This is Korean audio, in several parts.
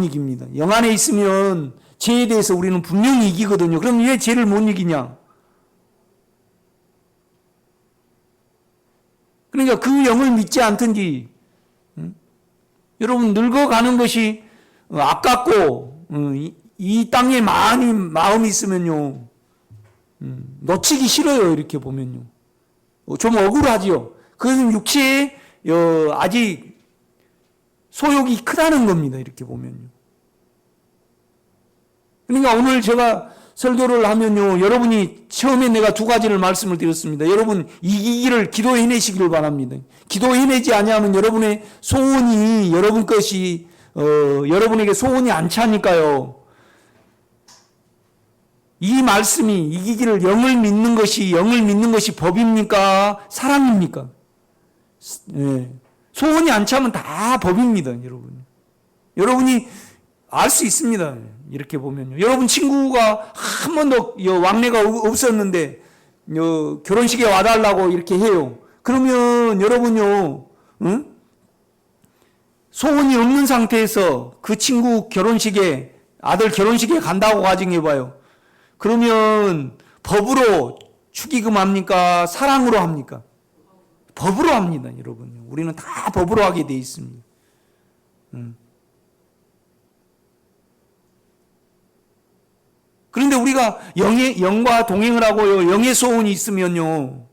못 이깁니다. 영 안에 있으면 죄에 대해서 우리는 분명히 이기거든요. 그럼 왜 죄를 못 이기냐? 그러니까 그 영을 믿지 않든지, 여러분 늙어가는 것이 아깝고 이 땅에 많이 마음이 있으면요, 놓치기 싫어요. 이렇게 보면요, 좀 억울하지요. 그것은 육체에 아직 소욕이 크다는 겁니다. 이렇게 보면요. 그러니까 오늘 제가 설교를 하면요, 여러분이 처음에 내가 두 가지를 말씀을 드렸습니다. 여러분 이기기를 기도해내시기를 바랍니다. 기도해내지 아니하면 여러분의 소원이 여러분 것이 여러분에게 소원이 안 차니까요. 이 말씀이 이기기를 영을 믿는 것이 법입니까? 사랑입니까? 예. 소원이 안 차면 다 법입니다, 여러분. 여러분이 알 수 있습니다. 이렇게 보면요. 여러분 친구가 한 번도 왕래가 없었는데 결혼식에 와달라고 이렇게 해요. 그러면 여러분요, 소원이 없는 상태에서 그 친구 결혼식에, 아들 결혼식에 간다고 가정해봐요. 그러면 법으로 축의금 합니까? 사랑으로 합니까? 법으로 합니다, 여러분. 우리는 다 법으로 하게 돼 있습니다. 그런데 우리가 영과 동행을 하고요, 영의 소원이 있으면요,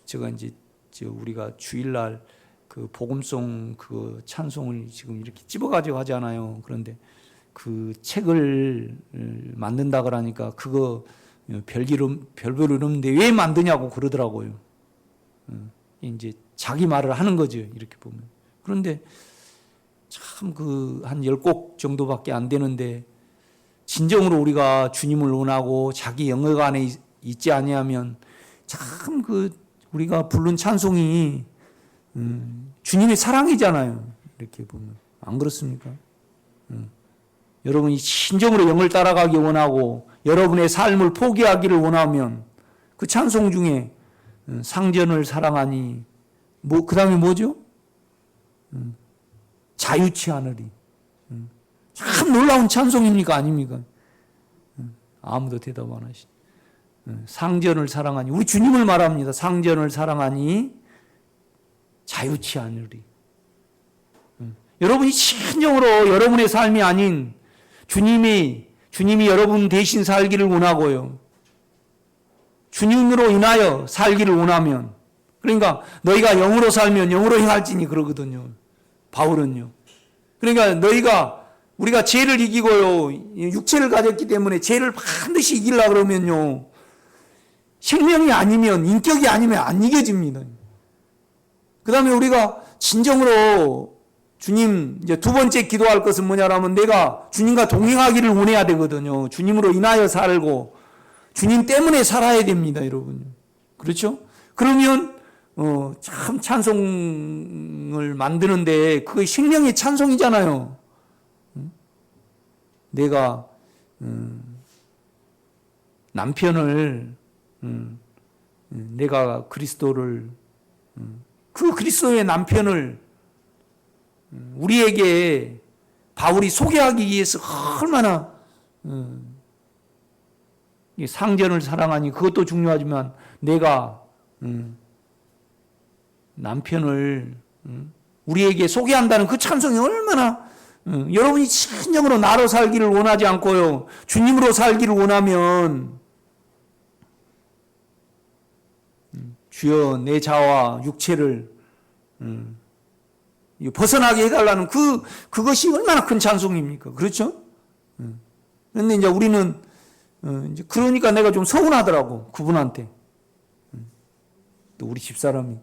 제가 이제 우리가 주일날 그 복음송 그 찬송을 지금 이렇게 집어가지고 하잖아요. 그런데 그 책을 만든다 그러니까 그거 별별 이름인데 왜 만드냐고 그러더라고요. 이제 자기 말을 하는 거죠. 이렇게 보면. 그런데 참 한 10곡 정도밖에 안 되는데 진정으로 우리가 주님을 원하고 자기 영역 안에 있지 아니하면 참 우리가 부른 찬송이 주님의 사랑이잖아요. 이렇게 보면. 안 그렇습니까? 여러분이 진정으로 영을 따라가기 원하고 여러분의 삶을 포기하기를 원하면 그 찬송 중에 상전을 사랑하니 그 다음에 뭐죠? 자유치 않으리. 참 놀라운 찬송입니까? 아닙니까? 아무도 대답 안 하시. 상전을 사랑하니, 우리 주님을 말합니다. 상전을 사랑하니 자유치 않으리. 여러분이 진정으로 여러분의 삶이 아닌 주님이 여러분 대신 살기를 원하고요, 주님으로 인하여 살기를 원하면, 그러니까 너희가 영으로 살면 영으로 행할지니 그러거든요, 바울은요. 그러니까 우리가 죄를 이기고요, 육체를 가졌기 때문에 죄를 반드시 이기려고 그러면요, 생명이 아니면, 인격이 아니면 안 이겨집니다. 그 다음에 우리가 진정으로 주님, 이제 두 번째 기도할 것은 뭐냐라면 내가 주님과 동행하기를 원해야 되거든요. 주님으로 인하여 살고 주님 때문에 살아야 됩니다, 여러분. 그렇죠? 그러면 참 찬송을 만드는데 그게 생명의 찬송이잖아요. 내가 남편을, 내가 그리스도를, 그 그리스도의 남편을 우리에게 바울이 소개하기 위해서 얼마나 상전을 사랑하니 그것도 중요하지만 내가 남편을 우리에게 소개한다는 그 찬송이 얼마나, 여러분이 진정으로 나로 살기를 원하지 않고요, 주님으로 살기를 원하면 주여 내 자와 육체를 벗어나게 해달라는 그것이 얼마나 큰 찬송입니까? 그렇죠? 그런데 이제 우리는 이제 그러니까 내가 좀 서운하더라고, 그분한테. 또 우리 집사람이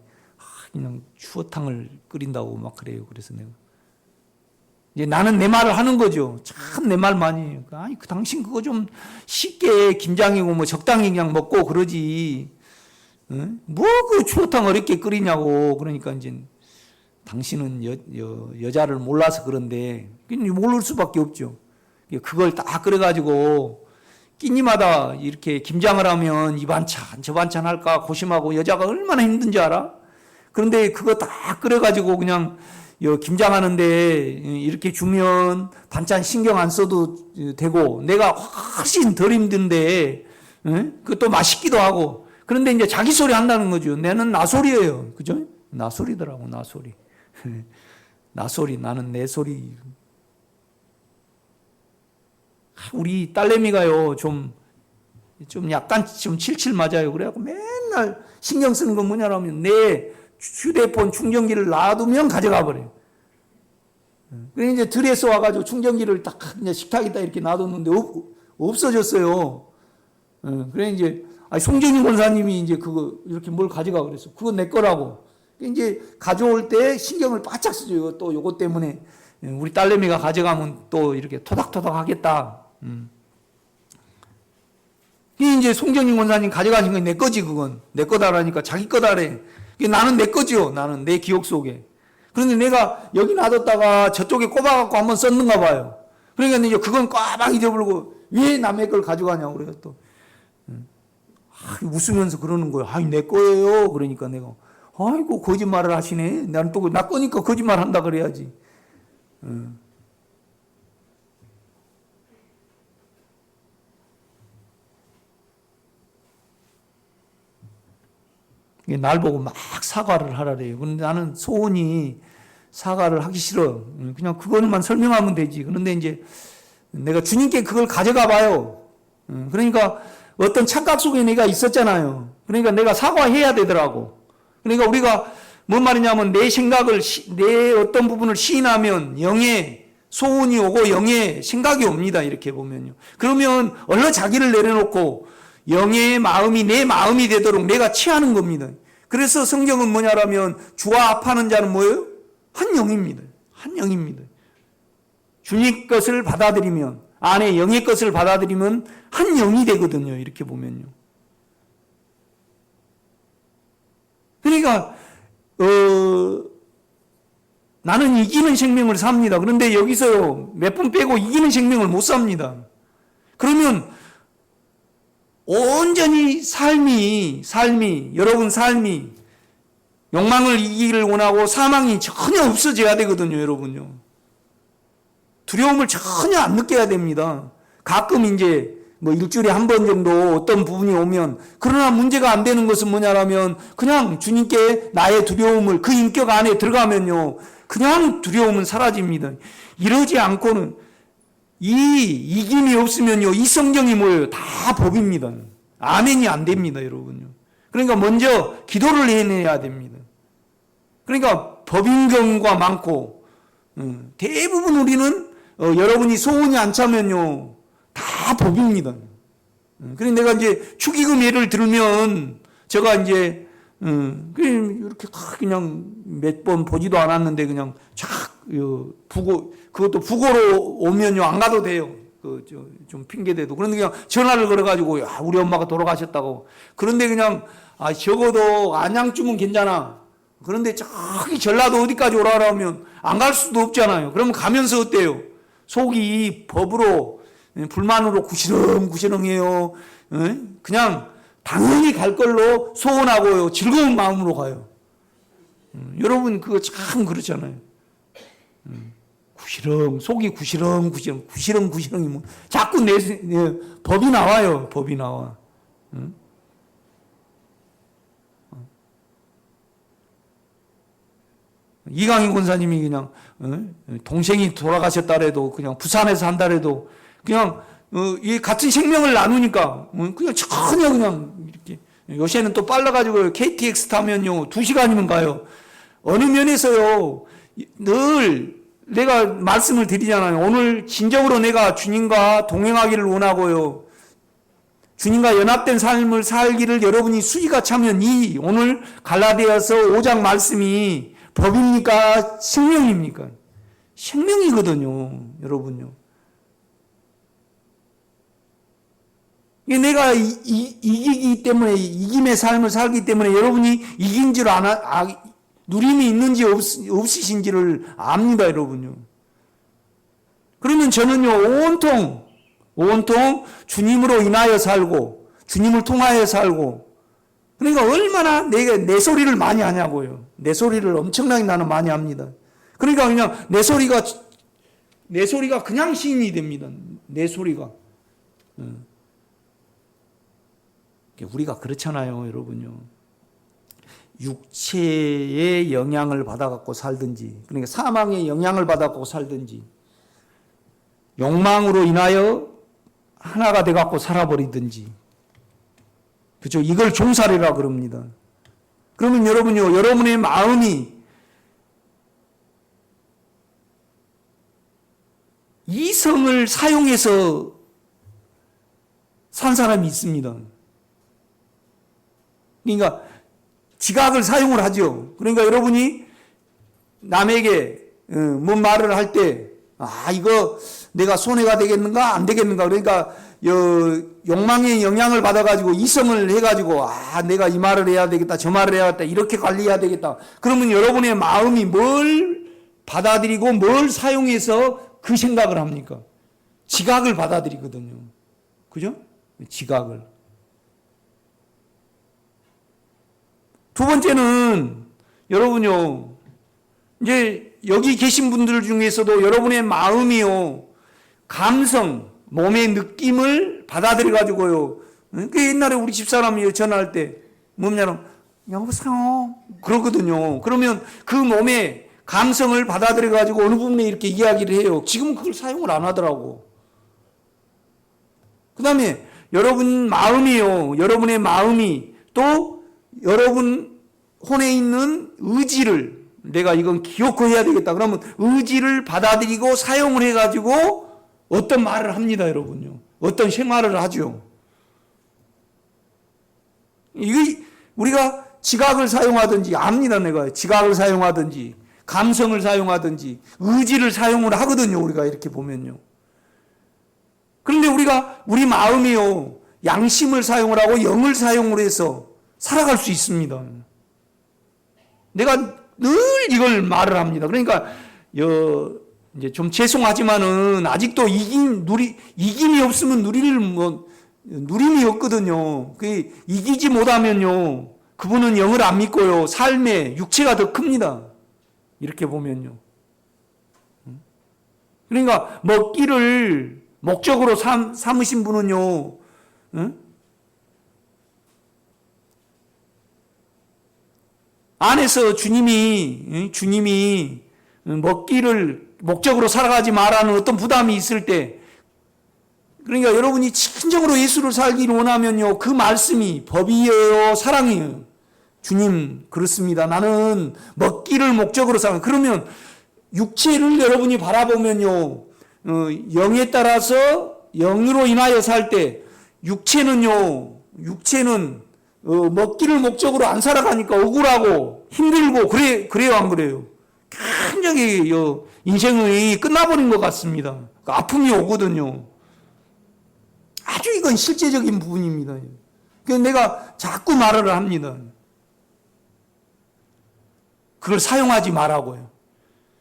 그냥 추어탕을 끓인다고 막 그래요. 그래서 내가 이제 나는 내 말을 하는 거죠. 참 내 말 많이 해요. 아니 당신 그거 좀 쉽게 김장이고 뭐 적당히 그냥 먹고 그러지. 뭐 그 추어탕 어렵게 끓이냐고. 그러니까 이제 당신은 여자를 몰라서 그런데 모를 수밖에 없죠. 그걸 딱 끓여가지고 끼니마다 이렇게 김장을 하면 이 반찬 저 반찬 할까 고심하고 여자가 얼마나 힘든지 알아? 그런데 그거 다 끓여가지고 그냥 김장하는데 이렇게 주면 반찬 신경 안 써도 되고 내가 훨씬 덜 힘든데 그것도 맛있기도 하고 그런데 이제 자기 소리 한다는 거죠. 나는 나 소리예요. 그죠? 나 소리더라고, 나 소리. 나 소리, 나는 내 소리. 우리 딸내미가요, 좀 약간 좀 칠칠 맞아요. 그래갖고 맨날 신경 쓰는 건 뭐냐면 내 휴대폰 충전기를 놔두면 가져가 버려요. 그래 이제 들에서 와가지고 충전기를 딱 그냥 식탁에다 이렇게 놔뒀는데 없어졌어요. 그래 이제 송정인 권사님이 이제 그거 이렇게 뭘 가져가 그랬어. 그거 내 거라고. 이제 가져올 때 신경을 바짝 쓰죠. 또 요것 때문에 우리 딸내미가 가져가면 또 이렇게 토닥토닥 하겠다. 이제 송정인 권사님 가져가신 건 내 거지, 그건. 내 거다라니까 자기 거다래. 나는 내 거죠. 나는 내 기억 속에. 그런데 내가 여기 놔뒀다가 저쪽에 꼽아갖고 한번 썼는가 봐요. 그러니까 이제 그건 꽈박 잊어버리고 왜 남의 걸 가져가냐고 그래요, 또. 웃으면서 그러는 거예요. 내 거예요. 그러니까 내가. 아이고, 거짓말을 하시네. 나는 또, 나 거니까 거짓말 한다 그래야지. 날 보고 막 사과를 하라래요. 그런데 나는 소원이 사과를 하기 싫어. 그냥 그거만 설명하면 되지. 그런데 이제 내가 주님께 그걸 가져가 봐요. 그러니까 어떤 착각 속에 내가 있었잖아요. 그러니까 내가 사과해야 되더라고. 그러니까 우리가 뭔 말이냐면 내 생각을, 내 어떤 부분을 시인하면 영의 소원이 오고 영의 생각이 옵니다. 이렇게 보면요. 그러면 얼른 자기를 내려놓고 영의 마음이 내 마음이 되도록 내가 취하는 겁니다. 그래서 성경은 뭐냐라면 주와 합하는 자는 뭐예요? 한 영입니다. 한 영입니다. 주님 것을 받아들이면, 안에 영의 것을 받아들이면 한 영이 되거든요. 이렇게 보면요. 그러니까 나는 이기는 생명을 삽니다. 그런데 여기서요, 몇 분 빼고 이기는 생명을 못 삽니다. 그러면 온전히 여러분 삶이 욕망을 이기기를 원하고 사망이 전혀 없어져야 되거든요, 여러분요. 두려움을 전혀 안 느껴야 됩니다. 가끔 이제 일주일에 한 번 정도 어떤 부분이 오면, 그러나 문제가 안 되는 것은 뭐냐라면 그냥 주님께 나의 두려움을 그 인격 안에 들어가면요, 그냥 두려움은 사라집니다. 이러지 않고는 이 이김이 없으면요, 이 성경이 뭐예요? 다 법입니다. 아멘이 안 됩니다, 여러분요. 그러니까 먼저 기도를 해내야 됩니다. 그러니까 법인 경우가 많고, 대부분 우리는 여러분이 소원이 안 차면요, 다 법입니다. 그래서 내가 이제 축의금 예를 들면, 제가 이제, 이렇게 그냥 몇 번 보지도 않았는데, 그냥 그것도 부고로 오면요, 안 가도 돼요. 좀 핑계대도. 그런데 그냥 전화를 걸어가지고, 야, 우리 엄마가 돌아가셨다고. 그런데 그냥, 적어도 안양쯤은 괜찮아. 그런데 저기 전라도 어디까지 오라 그러면 안 갈 수도 없잖아요. 그러면 가면서 어때요? 속이 법으로, 불만으로 구시렁구시렁해요. 그냥 당연히 갈 걸로 소원하고요. 즐거운 마음으로 가요. 여러분 그거 참 그렇잖아요. 속이 구시렁구시렁이 뭐 자꾸 법이 나와요. 법이 나와. 이강인 권사님이 그냥 동생이 돌아가셨다래도 그냥 부산에서 한다래도 그냥 이 같은 생명을 나누니까 그냥 전혀 그냥 이렇게, 요새는 또 빨라가지고 KTX 타면요 2시간이면 가요. 어느 면에서요 늘 내가 말씀을 드리잖아요. 오늘 진정으로 내가 주님과 동행하기를 원하고요, 주님과 연합된 삶을 살기를 여러분이 수위가 차면 이 오늘 갈라디아서 5장 말씀이 법입니까? 생명입니까? 생명이거든요, 여러분요. 내가 이기기 때문에, 이김의 삶을 살기 때문에 여러분이 이긴 줄 누림이 있는지 없으신지를 압니다, 여러분요. 그러면 저는요, 온통 주님으로 인하여 살고, 주님을 통하여 살고, 그러니까 얼마나 내 소리를 많이 하냐고요. 내 소리를 엄청나게 나는 많이 합니다. 그러니까 그냥 내 소리가 그냥 시인이 됩니다. 내 소리가. 우리가 그렇잖아요, 여러분요. 육체의 영향을 받아갖고 살든지, 그러니까 사망의 영향을 받아갖고 살든지, 욕망으로 인하여 하나가 돼갖고 살아버리든지, 그렇죠? 이걸 종살이라 그럽니다. 그러면 여러분요, 여러분의 마음이 이성을 사용해서 산 사람이 있습니다. 그러니까 지각을 사용을 하죠. 그러니까 여러분이 남에게 뭔 말을 할 때, 이거 내가 손해가 되겠는가 안 되겠는가, 그러니까 욕망의 영향을 받아가지고 이성을 해가지고 내가 이 말을 해야 되겠다, 저 말을 해야겠다, 이렇게 관리해야 되겠다. 그러면 여러분의 마음이 뭘 받아들이고 뭘 사용해서 그 생각을 합니까? 지각을 받아들이거든요. 그죠? 지각을. 두 번째는 여러분요, 이제 여기 계신 분들 중에서도 여러분의 마음이요, 감성, 몸의 느낌을 받아들여 가지고요. 그 옛날에 우리 집사람이 전화할 때 뭐냐면 여보세요 그러거든요. 그러면 그 몸의 감성을 받아들여 가지고 어느 부분에 이렇게 이야기를 해요. 지금은 그걸 사용을 안 하더라고. 그 다음에 여러분 마음이요, 여러분의 마음이 또 여러분 혼에 있는 의지를, 내가 이건 기억고 해야 되겠다, 그러면 의지를 받아들이고 사용을 해가지고 어떤 말을 합니다, 여러분요. 어떤 생활을 하죠. 이게 우리가 지각을 사용하든지, 압니다, 내가. 지각을 사용하든지, 감성을 사용하든지, 의지를 사용을 하거든요, 우리가 이렇게 보면요. 그런데 우리 마음이요, 양심을 사용을 하고 영을 사용을 해서 살아갈 수 있습니다. 내가 늘 이걸 말을 합니다. 그러니까 이제 좀 죄송하지만은 아직도 이김이 없으면 누림이 없거든요. 그 이기지 못하면요, 그분은 영을 안 믿고요, 삶의 육체가 더 큽니다. 이렇게 보면요. 그러니까 먹기를 목적으로 삼으신 분은요, 안에서 주님이 먹기를 목적으로 살아가지 말라는 어떤 부담이 있을 때, 그러니까 여러분이 진정으로 예수를 살기를 원하면요, 그 말씀이 법이에요, 사랑이에요. 주님, 그렇습니다. 나는 먹기를 목적으로 살아. 그러면 육체를 여러분이 바라보면요, 영에 따라서 영으로 인하여 살 때, 육체는 먹기를 목적으로 안 살아가니까 억울하고 힘들고 그래요, 안 그래요? 굉장히 인생이 끝나버린 것 같습니다. 아픔이 오거든요. 아주 이건 실제적인 부분입니다. 그래서 내가 자꾸 말을 합니다. 그걸 사용하지 말라고요.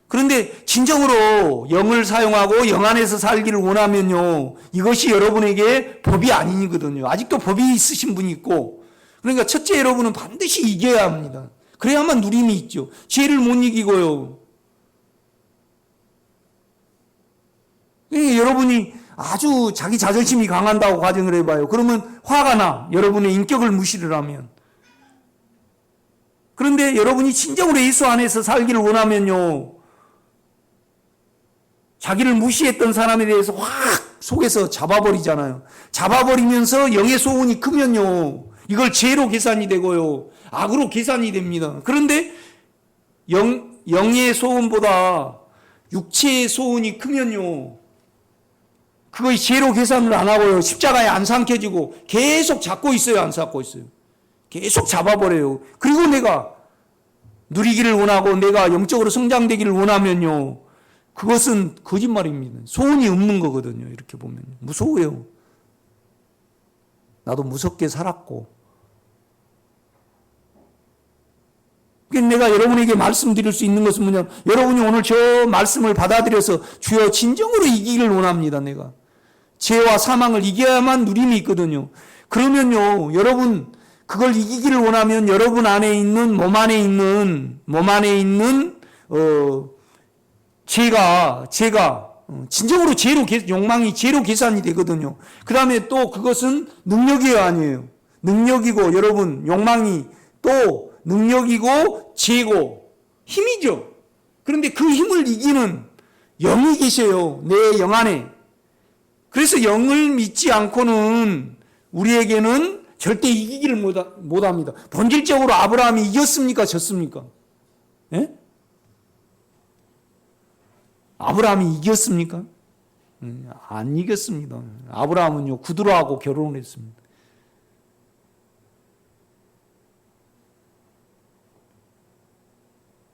그런데 진정으로 영을 사용하고 영 안에서 살기를 원하면요, 이것이 여러분에게 법이 아니거든요. 아직도 법이 있으신 분이 있고, 그러니까 첫째, 여러분은 반드시 이겨야 합니다. 그래야만 누림이 있죠. 죄를 못 이기고요. 그러니까 여러분이 아주 자기 자존심이 강한다고 가정을 해봐요. 그러면 화가 나, 여러분의 인격을 무시를 하면. 그런데 여러분이 진정으로 예수 안에서 살기를 원하면요, 자기를 무시했던 사람에 대해서 확 속에서 잡아버리잖아요. 잡아버리면서 영의 소원이 크면요, 이걸 죄로 계산이 되고요, 악으로 계산이 됩니다. 그런데 영의 소원보다 육체의 소원이 크면요, 그것이 죄로 계산을 안 하고요, 십자가에 안 삼켜지고 계속 잡고 있어요, 안 잡고 있어요? 계속 잡아버려요. 그리고 내가 누리기를 원하고 내가 영적으로 성장되기를 원하면요, 그것은 거짓말입니다. 소원이 없는 거거든요. 이렇게 보면 무서워요. 나도 무섭게 살았고. 내가 여러분에게 말씀드릴 수 있는 것은 뭐냐면, 여러분이 오늘 저 말씀을 받아들여서 주여 진정으로 이기기를 원합니다. 내가 죄와 사망을 이겨야만 누림이 있거든요. 그러면요, 여러분 그걸 이기기를 원하면 여러분 안에 있는 몸 안에 있는 죄가 진정으로 욕망이 죄로 계산이 되거든요. 그 다음에 또 그것은 능력이 아니에요. 능력이고 여러분 욕망이 또 능력이고 죄고 힘이죠. 그런데 그 힘을 이기는 영이 계셔요. 내 영 안에. 그래서 영을 믿지 않고는 우리에게는 절대 이기기를 못합니다. 본질적으로 아브라함이 이겼습니까? 졌습니까? 예? 아브라함이 이겼습니까? 안 이겼습니다. 아브라함은요, 구두라하고 결혼을 했습니다.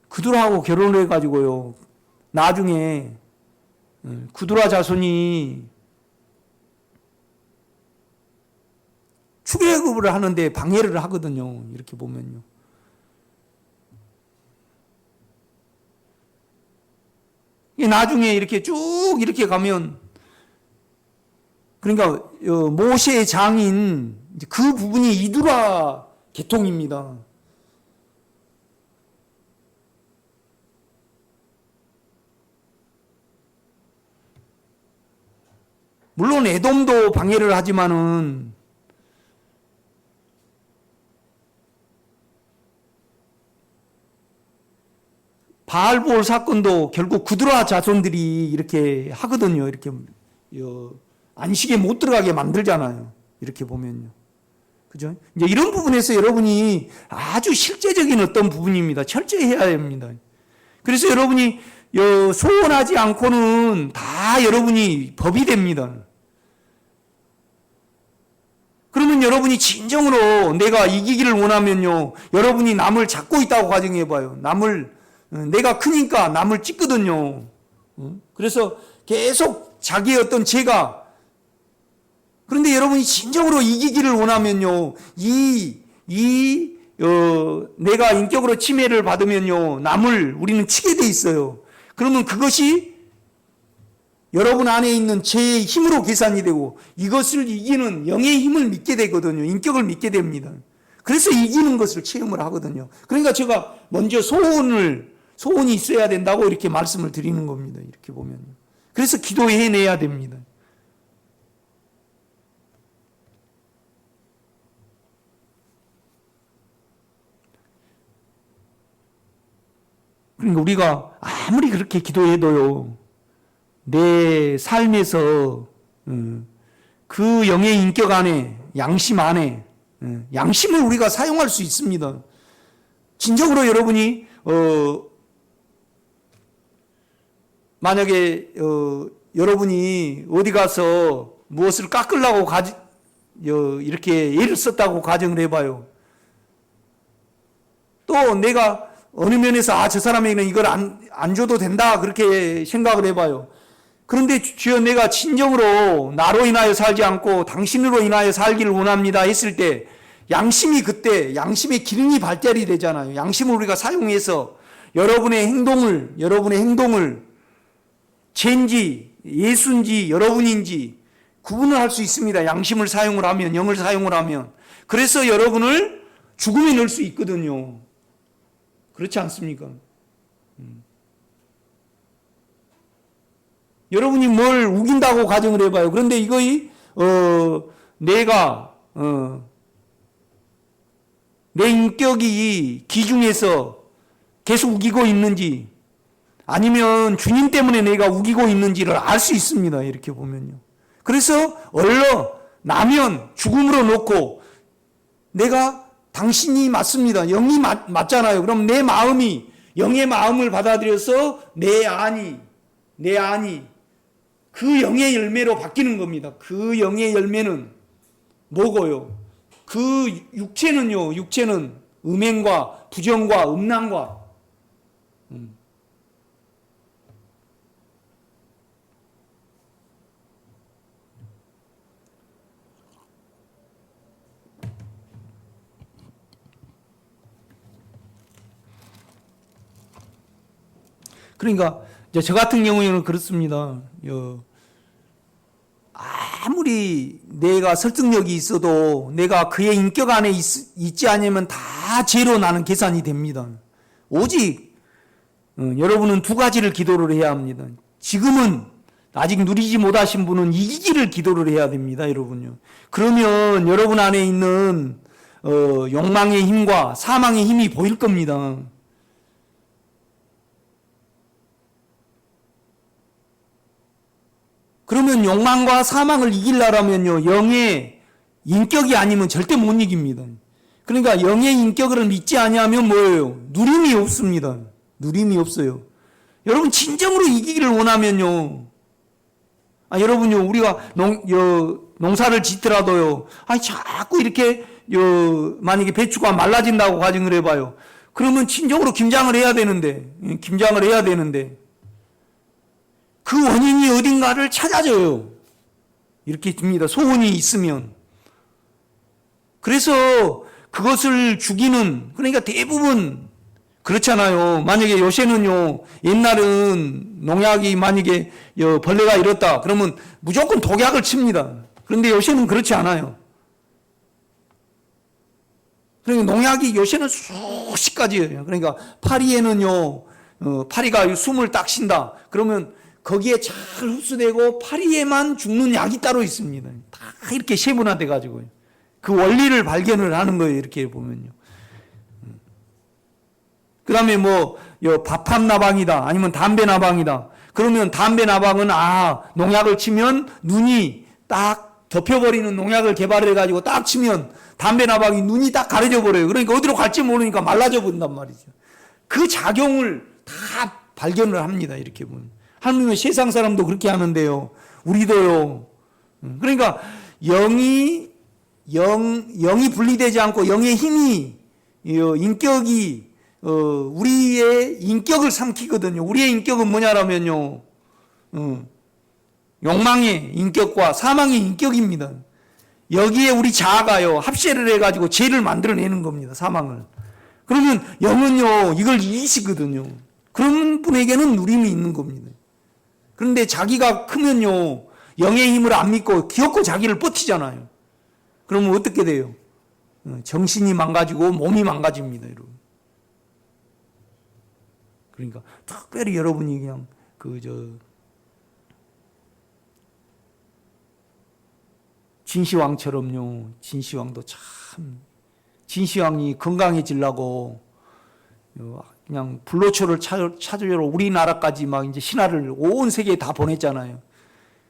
구두라하고 결혼을 해가지고요, 나중에 구두라 자손이 출애굽을 하는데 방해를 하거든요. 이렇게 보면요. 나중에 이렇게 쭉 이렇게 가면, 그러니까 모세의 장인 그 부분이 이두라 계통입니다. 물론 에돔도 방해를 하지만은 바알볼 사건도 결국 구드라 자손들이 이렇게 하거든요. 이렇게 안식에 못 들어가게 만들잖아요. 이렇게 보면요. 그죠? 이제 이런 부분에서 여러분이 아주 실제적인 어떤 부분입니다. 철저히 해야 됩니다. 그래서 여러분이 소원하지 않고는 다 여러분이 법이 됩니다. 그러면 여러분이 진정으로 내가 이기기를 원하면요, 여러분이 남을 잡고 있다고 가정해봐요. 내가 크니까 남을 찍거든요. 그래서 계속 자기의 어떤 죄가, 그런데 여러분이 진정으로 이기기를 원하면요, 내가 인격으로 침해를 받으면요, 남을 우리는 치게 돼 있어요. 그러면 그것이 여러분 안에 있는 죄의 힘으로 계산이 되고 이것을 이기는 영의 힘을 믿게 되거든요. 인격을 믿게 됩니다. 그래서 이기는 것을 체험을 하거든요. 그러니까 제가 먼저 소원이 있어야 된다고 이렇게 말씀을 드리는 겁니다. 이렇게 보면요. 그래서 기도해내야 됩니다. 그러니까 우리가 아무리 그렇게 기도해도요, 내 삶에서 그 영의 인격 안에, 양심 안에, 양심을 우리가 사용할 수 있습니다. 진정으로 여러분이 만약에 여러분이 어디 가서 무엇을 깎으려고 이렇게 애를 썼다고 가정을 해봐요. 또 내가 어느 면에서 저 사람에게는 이걸 안 줘도 된다 그렇게 생각을 해봐요. 그런데 주여 내가 진정으로 나로 인하여 살지 않고 당신으로 인하여 살기를 원합니다 했을 때 그때 양심의 기능이 발달이 되잖아요. 양심을 우리가 사용해서 여러분의 행동을 죄인지 예수인지 여러분인지 구분을 할 수 있습니다. 양심을 사용을 하면, 영을 사용을 하면. 그래서 여러분을 죽음에 넣을 수 있거든요. 그렇지 않습니까? 여러분이 뭘 우긴다고 가정을 해봐요. 그런데 이거이 내가 내 인격이 기중에서 계속 우기고 있는지 아니면 주님 때문에 내가 우기고 있는지를 알 수 있습니다. 이렇게 보면요. 그래서 나면 죽음으로 놓고 내가 당신이 맞습니다. 영이 맞잖아요. 그럼 내 마음이 영의 마음을 받아들여서 내 안이 그 영의 열매로 바뀌는 겁니다. 그 영의 열매는 뭐고요? 그 육체는 음행과 부정과 음란과 그러니까 저 같은 경우에는 그렇습니다. 아무리 내가 설득력이 있어도 내가 그의 인격 안에 있지 않으면 다 죄로 나는 계산이 됩니다. 오직 여러분은 두 가지를 기도를 해야 합니다. 지금은 아직 누리지 못하신 분은 이기기를 기도를 해야 됩니다, 여러분요. 그러면 여러분 안에 있는 욕망의 힘과 사망의 힘이 보일 겁니다. 그러면 욕망과 사망을 이기려면요, 영의 인격이 아니면 절대 못 이깁니다. 그러니까 영의 인격을 믿지 아니하면 뭐예요? 누림이 없습니다. 누림이 없어요. 여러분 진정으로 이기기를 원하면요, 여러분요, 우리가 농사를 짓더라도요, 자꾸 이렇게 만약에 배추가 말라진다고 가정을 해봐요. 그러면 진정으로 김장을 해야 되는데 그 원인이 어딘가를 찾아줘요. 이렇게 됩니다. 소원이 있으면. 그래서 그것을 죽이는, 그러니까 대부분 그렇잖아요. 만약에 요새는요, 옛날은 농약이 만약에 벌레가 일었다 그러면 무조건 독약을 칩니다. 그런데 요새는 그렇지 않아요. 그러니까 농약이 요새는 수십 가지예요. 그러니까 파리에는요, 파리가 숨을 딱 쉰다 그러면 거기에 잘 흡수되고 파리에만 죽는 약이 따로 있습니다. 다 이렇게 세분화돼 가지고요. 그 원리를 발견을 하는 거예요. 이렇게 보면요. 그 다음에 밥합 나방이다. 아니면 담배 나방이다. 그러면 담배 나방은, 농약을 치면 눈이 딱 덮여버리는 농약을 개발해 가지고 딱 치면 담배 나방이 눈이 딱 가려져 버려요. 그러니까 어디로 갈지 모르니까 말라져 버린단 말이죠. 그 작용을 다 발견을 합니다. 이렇게 보면. 하물며 세상 사람도 그렇게 하는데요. 우리도요. 그러니까 영이 분리되지 않고 영의 힘이, 인격이, 우리의 인격을 삼키거든요. 우리의 인격은 뭐냐라면요, 욕망의 인격과 사망의 인격입니다. 여기에 우리 자아가요, 합세를 해가지고 죄를 만들어내는 겁니다. 사망을. 그러면 영은요, 이걸 이기시거든요. 그런 분에게는 누림이 있는 겁니다. 그런데 자기가 크면요, 영의 힘을 안 믿고 기어코 자기를 버티잖아요. 그러면 어떻게 돼요? 정신이 망가지고 몸이 망가집니다, 여러분. 그러니까 특별히 여러분이 그냥 진시황처럼요. 진시황도 참, 진시황이 건강해지려고 그냥 불로초를 찾으러 우리나라까지 막 이제 신화를 온 세계에 다 보냈잖아요.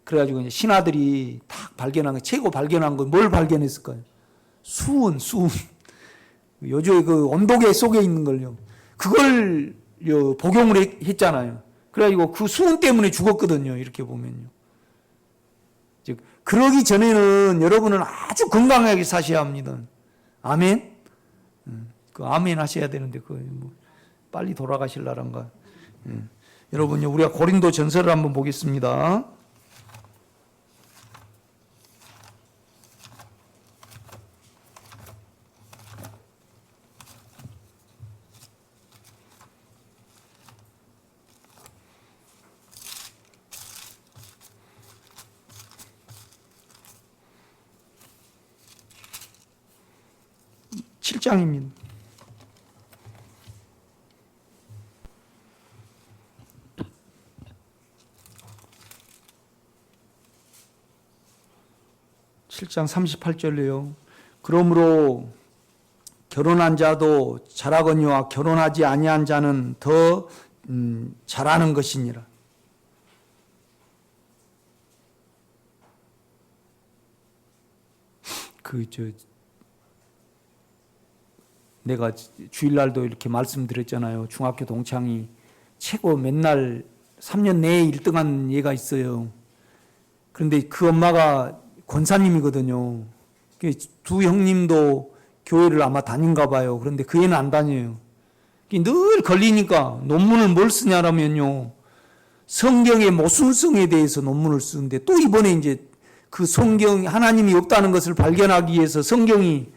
그래가지고 이제 신화들이 딱 발견한 거, 최고 발견한 거 뭘 발견했을까요? 수은. 요즘 그 온도계 속에 있는 걸요. 그걸 복용을 했잖아요. 그래가지고 그 수은 때문에 죽었거든요. 이렇게 보면요. 즉, 그러기 전에는 여러분은 아주 건강하게 사셔야 합니다. 아멘? 그 아멘 하셔야 되는데, 빨리 돌아가실라란가. 여러분요, 우리가 고린도 전서를 한번 보겠습니다. (7장입니다) 7장 38절이에요. 그러므로 결혼한 자도 잘하거니와 결혼하지 아니한 자는 더 잘하는 것이니라. 내가 주일날도 이렇게 말씀드렸잖아요. 중학교 동창이 최고 맨날 3년 내에 1등한 얘가 있어요. 그런데 그 엄마가 권사님이거든요. 두 형님도 교회를 아마 다닌가 봐요. 그런데 그 애는 안 다녀요. 늘 걸리니까 논문을 뭘 쓰냐라면요, 성경의 모순성에 대해서 논문을 쓰는데, 또 이번에 이제 그 성경, 하나님이 없다는 것을 발견하기 위해서 성경이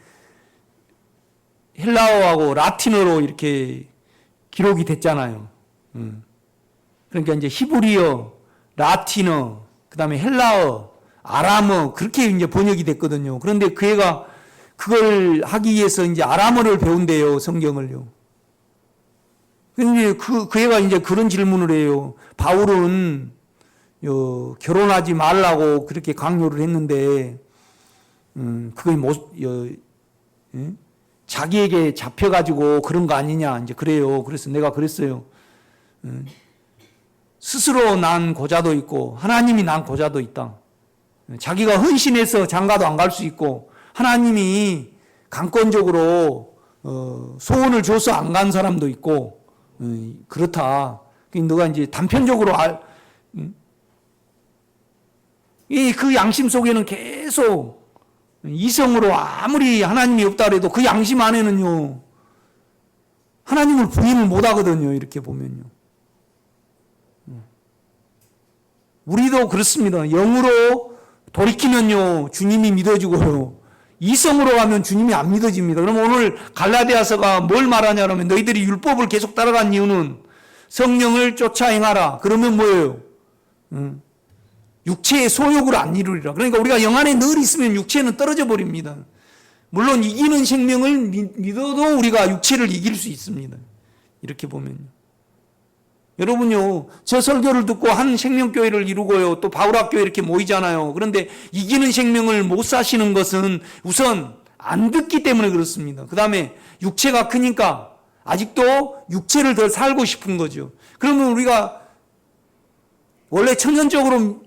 헬라어하고 라틴어로 이렇게 기록이 됐잖아요. 그러니까 이제 히브리어, 라틴어, 그 다음에 헬라어, 아람어 그렇게 이제 번역이 됐거든요. 그런데 그 애가 그걸 하기 위해서 이제 아람어를 배운대요, 성경을요. 근데 그 애가 이제 그런 질문을 해요. 바울은 결혼하지 말라고 그렇게 강요를 했는데, 그게 자기에게 잡혀가지고 그런 거 아니냐, 이제 그래요. 그래서 내가 그랬어요. 스스로 난 고자도 있고, 하나님이 난 고자도 있다. 자기가 헌신해서 장가도 안 갈 수 있고, 하나님이 강권적으로 소원을 줘서 안 간 사람도 있고, 그렇다. 너가 이제 단편적으로 그 양심 속에는 계속 이성으로 아무리 하나님이 없다 해도 그 양심 안에는요, 하나님을 부인을 못 하거든요. 이렇게 보면요. 우리도 그렇습니다. 영으로 돌이키면요, 주님이 믿어지고요. 이성으로 가면 주님이 안 믿어집니다. 그럼 오늘 갈라디아서가 뭘 말하냐면, 너희들이 율법을 계속 따라간 이유는 성령을 쫓아 행하라. 그러면 뭐예요? 육체의 소욕을 안 이루리라. 그러니까 우리가 영 안에 늘 있으면 육체는 떨어져 버립니다. 물론 이기는 생명을 믿어도 우리가 육체를 이길 수 있습니다. 이렇게 보면요. 여러분요, 저 설교를 듣고 한 생명교회를 이루고요, 또 바울학교에 이렇게 모이잖아요. 그런데 이기는 생명을 못 사시는 것은 우선 안 듣기 때문에 그렇습니다. 그 다음에 육체가 크니까 아직도 육체를 더 살고 싶은 거죠. 그러면 우리가 원래 천연적으로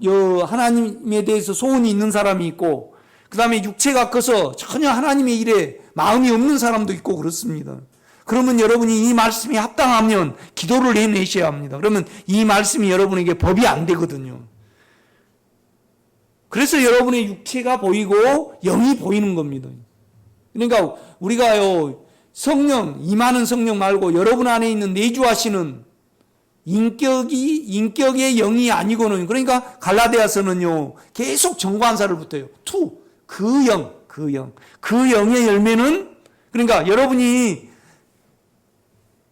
하나님에 대해서 소원이 있는 사람이 있고, 그 다음에 육체가 커서 전혀 하나님의 일에 마음이 없는 사람도 있고 그렇습니다. 그러면 여러분이 이 말씀이 합당하면 기도를 해내셔야 합니다. 그러면 이 말씀이 여러분에게 법이 안 되거든요. 그래서 여러분의 육체가 보이고 영이 보이는 겁니다. 그러니까 우리가요, 성령, 임하는 성령 말고 여러분 안에 있는 내주하시는 인격의 영이 아니고는, 그러니까 갈라디아서는요, 계속 정관사를 붙여요. 그 영의 열매는, 그러니까 여러분이,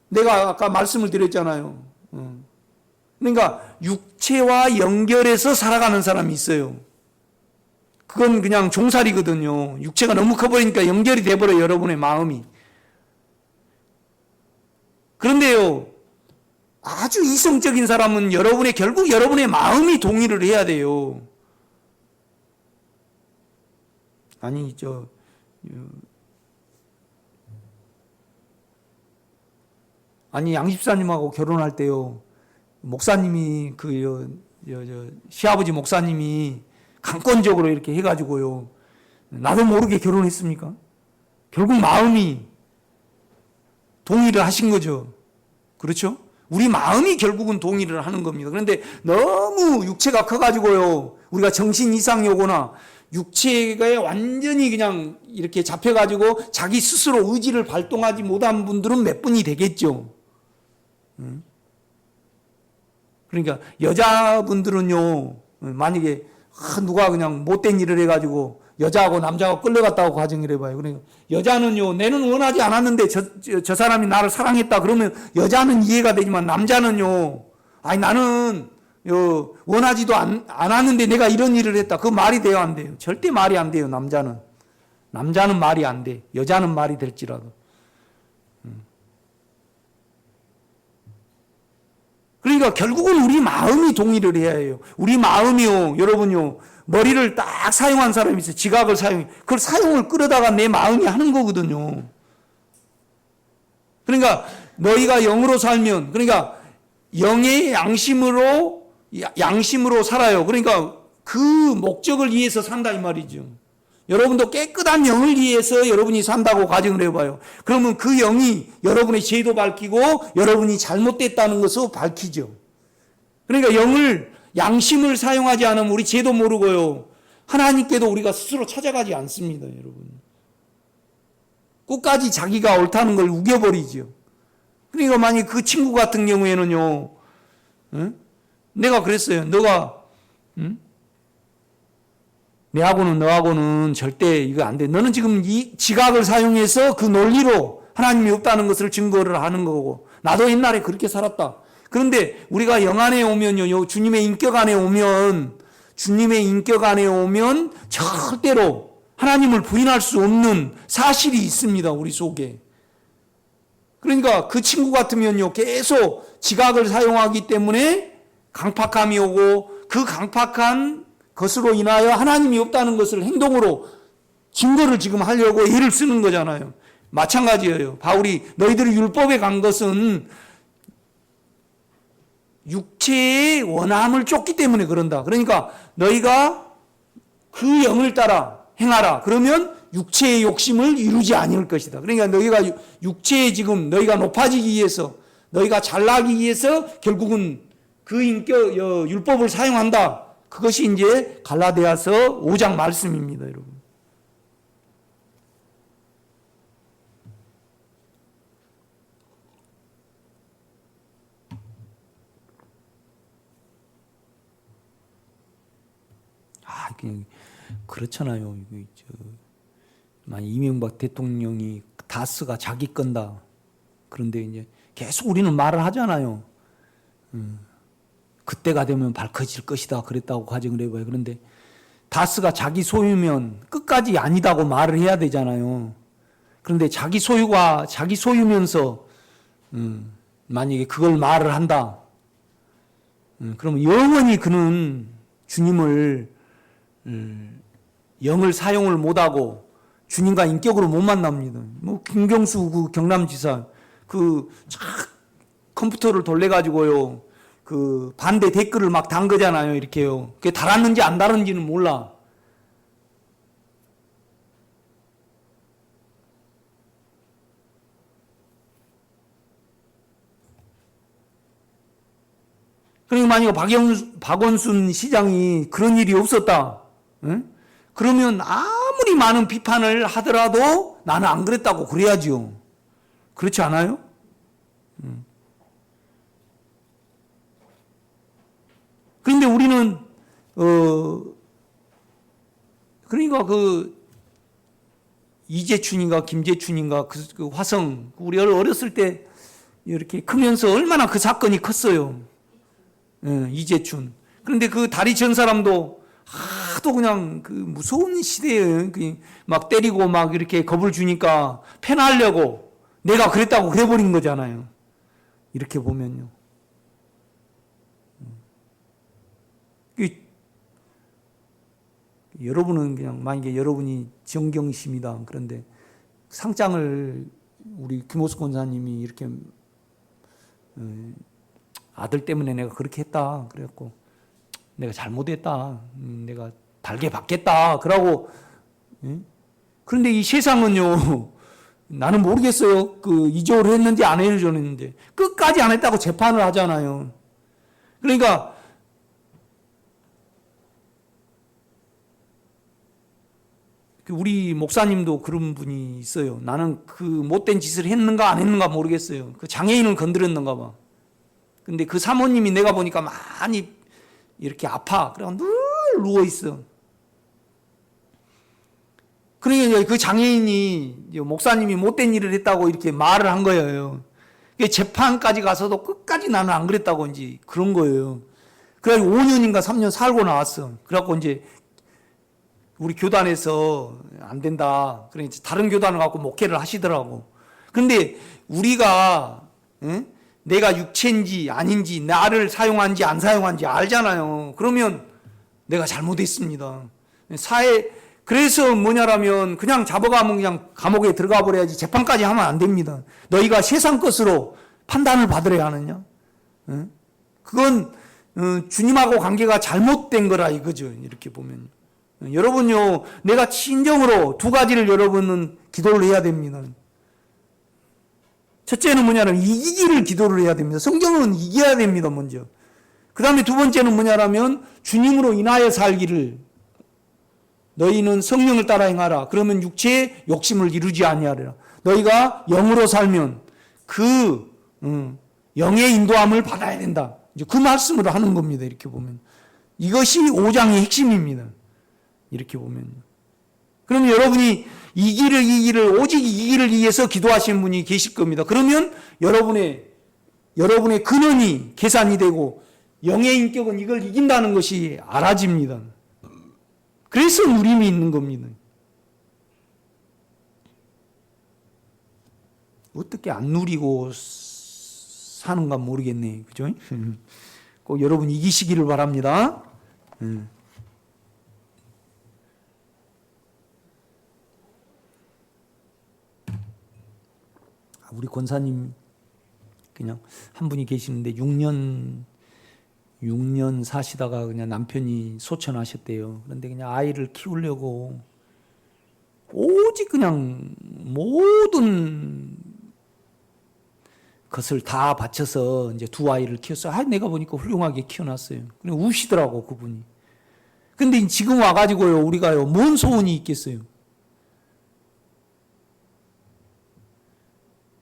내가 아까 말씀을 드렸잖아요. 그러니까 육체와 연결해서 살아가는 사람이 있어요. 그건 그냥 종살이거든요. 육체가 너무 커버리니까 연결이 돼버려요, 여러분의 마음이. 그런데요, 아주 이성적인 사람은 결국 여러분의 마음이 동의를 해야 돼요. 아니, 양집사님하고 결혼할 때요, 목사님이, 시아버지 목사님이 강권적으로 이렇게 해가지고요, 나도 모르게 결혼했습니까? 결국 마음이 동의를 하신 거죠. 그렇죠? 우리 마음이 결국은 동의를 하는 겁니다. 그런데 너무 육체가 커가지고요, 우리가 정신 이상이 오거나 육체가 완전히 그냥 이렇게 잡혀가지고 자기 스스로 의지를 발동하지 못한 분들은 몇 분이 되겠죠. 그러니까 여자분들은요, 만약에 누가 그냥 못된 일을 해가지고 여자하고 남자하고 끌려갔다고 가정을 해봐요. 그러니까 여자는요, 내는 원하지 않았는데 저 사람이 나를 사랑했다 그러면 여자는 이해가 되지만, 남자는요, 아니 나는 원하지도 않았는데 내가 이런 일을 했다. 그 말이 돼요, 안 돼요? 절대 말이 안 돼요. 남자는 말이 안 돼. 여자는 말이 될지라도. 그러니까 결국은 우리 마음이 동의를 해야 해요. 우리 마음이요, 여러분요, 머리를 딱 사용한 사람이 있어요. 지각을 사용해. 그걸 사용을 끌어다가 내 마음이 하는 거거든요. 그러니까 너희가 영으로 살면, 그러니까 영의 양심으로 살아요. 그러니까 그 목적을 위해서 산다 이 말이죠. 여러분도 깨끗한 영을 위해서 여러분이 산다고 가정을 해봐요. 그러면 그 영이 여러분의 죄도 밝히고 여러분이 잘못됐다는 것을 밝히죠. 그러니까 양심을 사용하지 않으면 우리 죄도 모르고요, 하나님께도 우리가 스스로 찾아가지 않습니다, 여러분. 끝까지 자기가 옳다는 걸 우겨버리죠. 그러니까 만약 그 친구 같은 경우에는요, 내가 그랬어요. 내하고는 너하고는 절대 이거 안 돼. 너는 지금 이 지각을 사용해서 그 논리로 하나님이 없다는 것을 증거를 하는 거고, 나도 옛날에 그렇게 살았다. 그런데 우리가 영 안에 오면요, 주님의 인격 안에 오면 주님의 인격 안에 오면 절대로 하나님을 부인할 수 없는 사실이 있습니다. 우리 속에. 그러니까 그 친구 같으면요, 계속 지각을 사용하기 때문에 강팍함이 오고, 그 강팍한 것으로 인하여 하나님이 없다는 것을 행동으로 증거를 지금 하려고 애를 쓰는 거잖아요. 마찬가지예요. 바울이 너희들이 율법에 간 것은 육체의 원함을 쫓기 때문에 그런다. 그러니까 너희가 그 영을 따라 행하라. 그러면 육체의 욕심을 이루지 아니할 것이다. 그러니까 너희가 육체에 지금 너희가 높아지기 위해서, 너희가 잘나기 위해서 결국은 그 인격 율법을 사용한다. 그것이 이제 갈라디아서 5장 말씀입니다, 여러분. 그렇잖아요. 만약 이명박 대통령이 다스가 자기 건다. 그런데 이제 계속 우리는 말을 하잖아요. 그때가 되면 밝혀질 것이다. 그랬다고 가정을 해봐요. 그런데 다스가 자기 소유면 끝까지 아니다고 말을 해야 되잖아요. 그런데 자기 소유가 자기 소유면서 만약에 그걸 말을 한다. 그러면 영원히 그는 주님을 영을 사용을 못하고 주님과 인격으로 못 만납니다. 뭐 김경수 그 경남지사 그 컴퓨터를 돌려가지고요, 그 반대 댓글을 막 단 거잖아요. 이렇게요. 그게 달았는지 안 달았는지는 몰라. 그러니까 만약 박원순 시장이 그런 일이 없었다. 응? 그러면 아무리 많은 비판을 하더라도 나는 안 그랬다고 그래야지요. 그렇지 않아요? 그런데 우리는 그러니까 그 이재춘인가 김재춘인가 그 화성, 우리 어렸을 때 이렇게 크면서 얼마나 그 사건이 컸어요. 이재춘. 그런데 그 다리 전 사람도 하도 그냥 그 무서운 시대에 막 때리고 막 이렇게 겁을 주니까 패하려고 내가 그랬다고 그래버린 거잖아요. 이렇게 보면요. 여러분은 그냥 만약에 여러분이 정경심이다. 그런데 상장을 우리 김호수 권사님이 이렇게 아들 때문에 내가 그렇게 했다. 그래갖고 내가 잘못했다. 내가 달게 받겠다. 그러고 그런데 이 세상은요. 나는 모르겠어요. 그 이적으로 했는지 안 해줬는지 끝까지 안 했다고 재판을 하잖아요. 그러니까 우리 목사님도 그런 분이 있어요. 나는 그 못된 짓을 했는가 안 했는가 모르겠어요. 그 장애인을 건드렸는가 봐. 근데 그 사모님이 내가 보니까 많이 이렇게 아파. 그래서 늘 누워 있어. 그러니까 그 장애인이 목사님이 못된 일을 했다고 이렇게 말을 한 거예요. 재판까지 가서도 끝까지 나는 안 그랬다고 이제 그런 거예요. 그래서 5년인가 3년 살고 나왔어. 그래갖고 이제 우리 교단에서 안 된다. 그러니까 다른 교단을 갖고 목회를 하시더라고. 그런데 우리가 내가 육체인지 아닌지, 나를 사용한지 안 사용한지 알잖아요. 그러면 내가 잘못했습니다. 그래서 뭐냐라면 그냥 잡아가면 그냥 감옥에 들어가 버려야지 재판까지 하면 안 됩니다. 너희가 세상 것으로 판단을 받으려 하느냐? 그건 주님하고 관계가 잘못된 거라 이거죠. 이렇게 보면. 여러분요, 내가 진정으로 두 가지를 여러분은 기도를 해야 됩니다. 첫째는 뭐냐면 이기기를 기도를 해야 됩니다. 성경은 이겨야 됩니다, 먼저. 그 다음에 두 번째는 뭐냐면 주님으로 인하여 살기를, 너희는 성령을 따라 행하라. 그러면 육체의 욕심을 이루지 아니하리라. 너희가 영으로 살면 그 영의 인도함을 받아야 된다. 이제 그 말씀을 하는 겁니다. 이렇게 보면 이것이 5장의 핵심입니다. 이렇게 보면. 그러면 여러분이 이 길을 오직 이 길을 위해서 기도하시는 분이 계실 겁니다. 그러면 여러분의 근원이 계산이 되고 영의 인격은 이걸 이긴다는 것이 알아집니다. 그래서 누림이 있는 겁니다. 어떻게 안 누리고 사는가 모르겠네. 그죠? 꼭 여러분 이기시기를 바랍니다. 우리 권사님 그냥 한 분이 계시는데 6년 사시다가 그냥 남편이 소천하셨대요. 그런데 그냥 아이를 키우려고 오직 그냥 모든 것을 다 바쳐서 이제 두 아이를 키웠어요. 내가 보니까 훌륭하게 키워놨어요. 그냥 우시더라고, 그분이. 근데 지금 와가지고요, 우리가요, 뭔 소원이 있겠어요?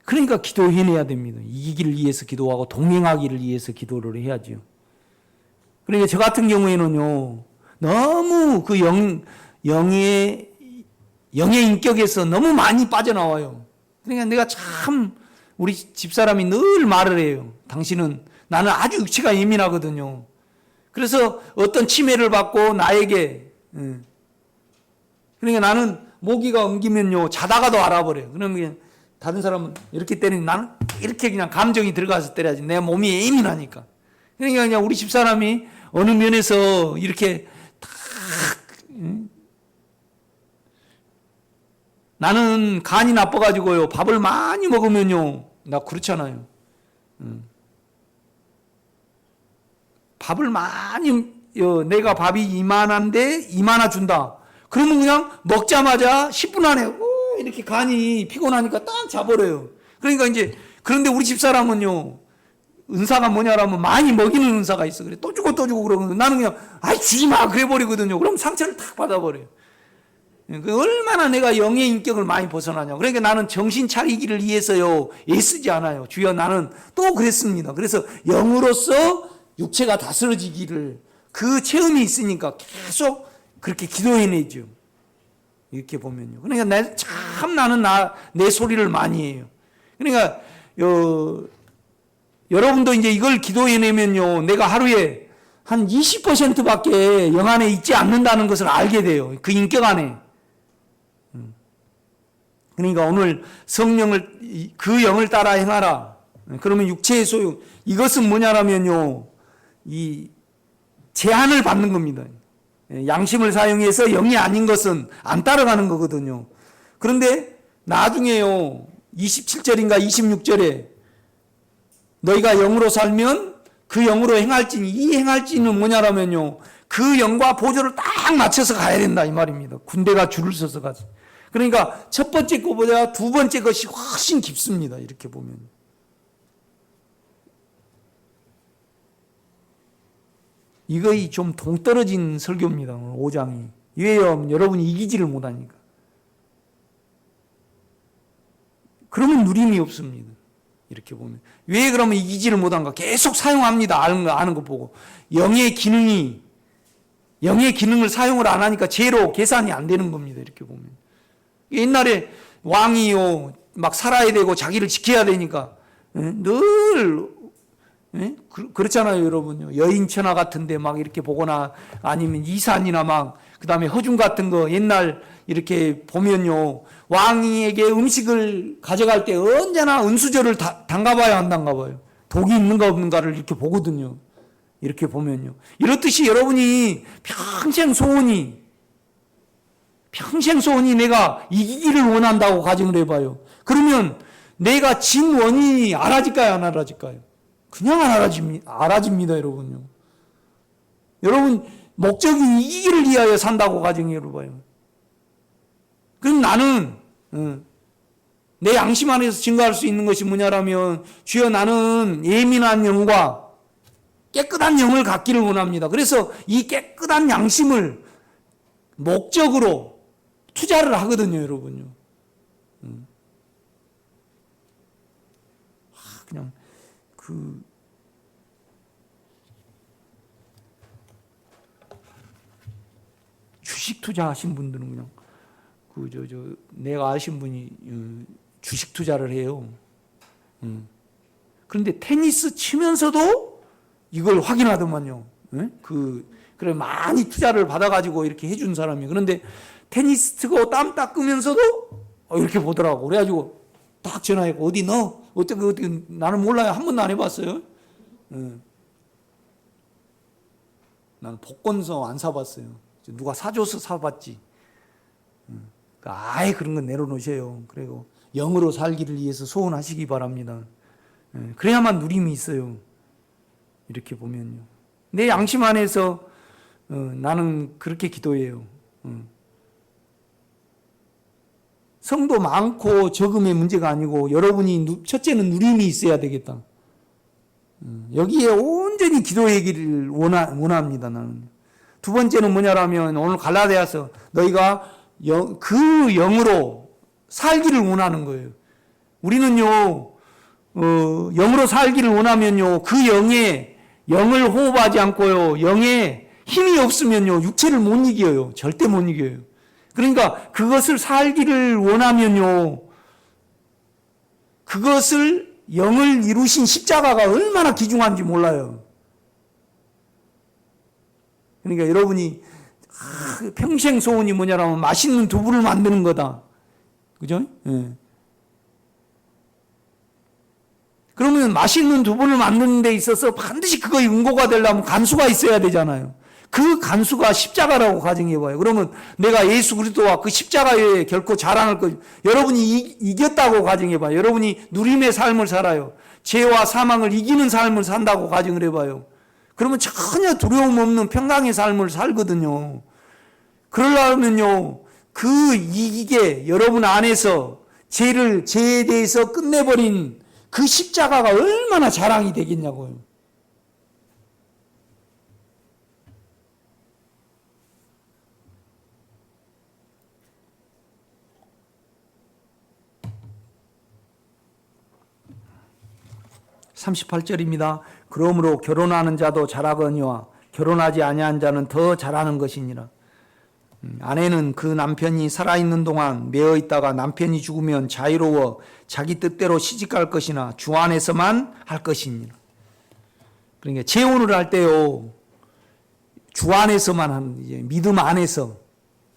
그러니까 기도해내야 됩니다. 이기기를 위해서 기도하고 동행하기를 위해서 기도를 해야죠. 그러니까 저 같은 경우에는요, 너무 그 영의 인격에서 너무 많이 빠져나와요. 그러니까 내가 참 우리 집사람이 늘 말을 해요. 나는 아주 육체가 예민하거든요. 그래서 어떤 침해를 받고 나에게, 그러니까 나는 모기가 엉기면요, 자다가도 알아버려요. 그러면 다른 사람은 이렇게 때리면 나는 이렇게 그냥 감정이 들어가서 때려야지. 내 몸이 예민하니까. 그러니까 그냥 우리 집사람이 어느 면에서 이렇게 딱, 나는 간이 나빠가지고요, 밥을 많이 먹으면요, 나 그렇잖아요. 밥을 많이, 내가 밥이 이만하 준다. 그러면 그냥 먹자마자 10분 안에, 이렇게 간이 피곤하니까 딱 자버려요. 그러니까 그런데 우리 집사람은요, 은사가 뭐냐라면 많이 먹이는 은사가 있어. 그래. 또 주고 그러면 나는 그냥, 주지 마! 그래 버리거든요. 그럼 상처를 탁 받아버려요. 얼마나 내가 영의 인격을 많이 벗어나냐. 그러니까 나는 정신 차리기를 위해서요, 애쓰지 않아요. 주여, 나는 또 그랬습니다. 그래서 영으로서 육체가 다스러지기를, 그 체험이 있으니까 계속 그렇게 기도해내죠. 이렇게 보면요. 그러니까 나는 내 소리를 많이 해요. 그러니까, 여러분도 이제 이걸 기도해내면요, 내가 하루에 한 20%밖에 영 안에 있지 않는다는 것을 알게 돼요. 그 인격 안에. 그러니까 오늘 성령을, 그 영을 따라 행하라. 그러면 육체의 소유, 이것은 뭐냐라면요, 이 제한을 받는 겁니다. 양심을 사용해서 영이 아닌 것은 안 따라가는 거거든요. 그런데 나중에요, 27절인가 26절에 너희가 영으로 살면 그 영으로 행할지니, 이 행할지는 뭐냐라면요, 그 영과 보조를 딱 맞춰서 가야 된다 이 말입니다. 군대가 줄을 서서 가지. 그러니까 첫 번째 것보다 두 번째 것이 훨씬 깊습니다. 이렇게 보면. 이거이 좀 동떨어진 설교입니다. 오늘 5장이. 왜요? 여러분이 이기지를 못하니까. 그러면 누림이 없습니다. 이렇게 보면. 왜 그러면 이기지를 못한가? 계속 사용합니다. 아는 거 보고. 영의 기능을 사용을 안 하니까 제로 계산이 안 되는 겁니다. 이렇게 보면. 옛날에 왕이요, 막 살아야 되고 자기를 지켜야 되니까, 늘, 그렇잖아요, 여러분요. 여인천하 같은데 막 이렇게 보거나 아니면 이산이나 막, 그 다음에 허중 같은 거 옛날 이렇게 보면요, 왕에게 음식을 가져갈 때 언제나 은수저를 담가봐야 안 담가봐요. 독이 있는가 없는가를 이렇게 보거든요. 이렇게 보면요. 이렇듯이 여러분이 평생 소원이 내가 이기기를 원한다고 가정을 해봐요. 그러면 내가 진 원인이 알아질까요, 안 알아질까요? 그냥 안 알아집니다, 여러분요. 여러분, 목적이 이기기를 위하여 산다고 가정해봐요. 그럼 나는, 내 양심 안에서 증거할 수 있는 것이 뭐냐라면, 주여, 나는 예민한 영과 깨끗한 영을 갖기를 원합니다. 그래서 이 깨끗한 양심을 목적으로 투자를 하거든요, 여러분요. 그냥 주식 투자하신 분들은 그냥 내가 아신 분이 주식 투자를 해요. 그런데 테니스 치면서도 이걸 확인하더만요. 예? 그래 많이 투자를 받아가지고 이렇게 해준 사람이. 그런데 테니스 치고 땀 닦으면서도 이렇게 보더라고. 그래가지고 딱 전화했고 어디 너 어떻게 나는 몰라요. 한 번도 안 해봤어요. 예. 나는 복권서 안 사봤어요. 누가 사줘서 사봤지. 아예 그런 건 내려놓으셔요. 그리고 영으로 살기를 위해서 소원하시기 바랍니다. 그래야만 누림이 있어요. 이렇게 보면요. 내 양심 안에서 나는 그렇게 기도해요. 성도 많고 적음의 문제가 아니고 여러분이 첫째는 누림이 있어야 되겠다. 여기에 온전히 기도하기를 원합니다. 나는. 두 번째는 뭐냐라면 오늘 갈라디아서 너희가 그 영으로 살기를 원하는 거예요. 우리는요 영으로 살기를 원하면요 그 영을 호흡하지 않고요 영에 힘이 없으면요 육체를 못 이겨요. 절대 못 이겨요. 그러니까 그것을 살기를 원하면요 그것을 영을 이루신 십자가가 얼마나 귀중한지 몰라요. 그러니까 여러분이 평생 소원이 뭐냐라면 맛있는 두부를 만드는 거다. 그죠? 예. 그러면 맛있는 두부를 만드는 데 있어서 반드시 그거에 응고가 되려면 간수가 있어야 되잖아요. 그 간수가 십자가라고 가정해봐요. 그러면 내가 예수 그리스도와 그 십자가에 결코 자랑할 거, 여러분이 이겼다고 가정해봐요. 여러분이 누림의 삶을 살아요. 죄와 사망을 이기는 삶을 산다고 가정을 해봐요. 그러면 전혀 두려움 없는 평강의 삶을 살거든요. 그러려면요, 이게 여러분 안에서 죄에 대해서 끝내버린 그 십자가가 얼마나 자랑이 되겠냐고요. (38절입니다) 그러므로 결혼하는 자도 잘하거니와 결혼하지 아니한 자는 더 잘하는 것이니라. 아내는 그 남편이 살아있는 동안 매어 있다가 남편이 죽으면 자유로워 자기 뜻대로 시집갈 것이나 주 안에서만 할 것이니라. 그러니까 재혼을 할 때요 주 안에서만 하는, 이제 믿음 안에서,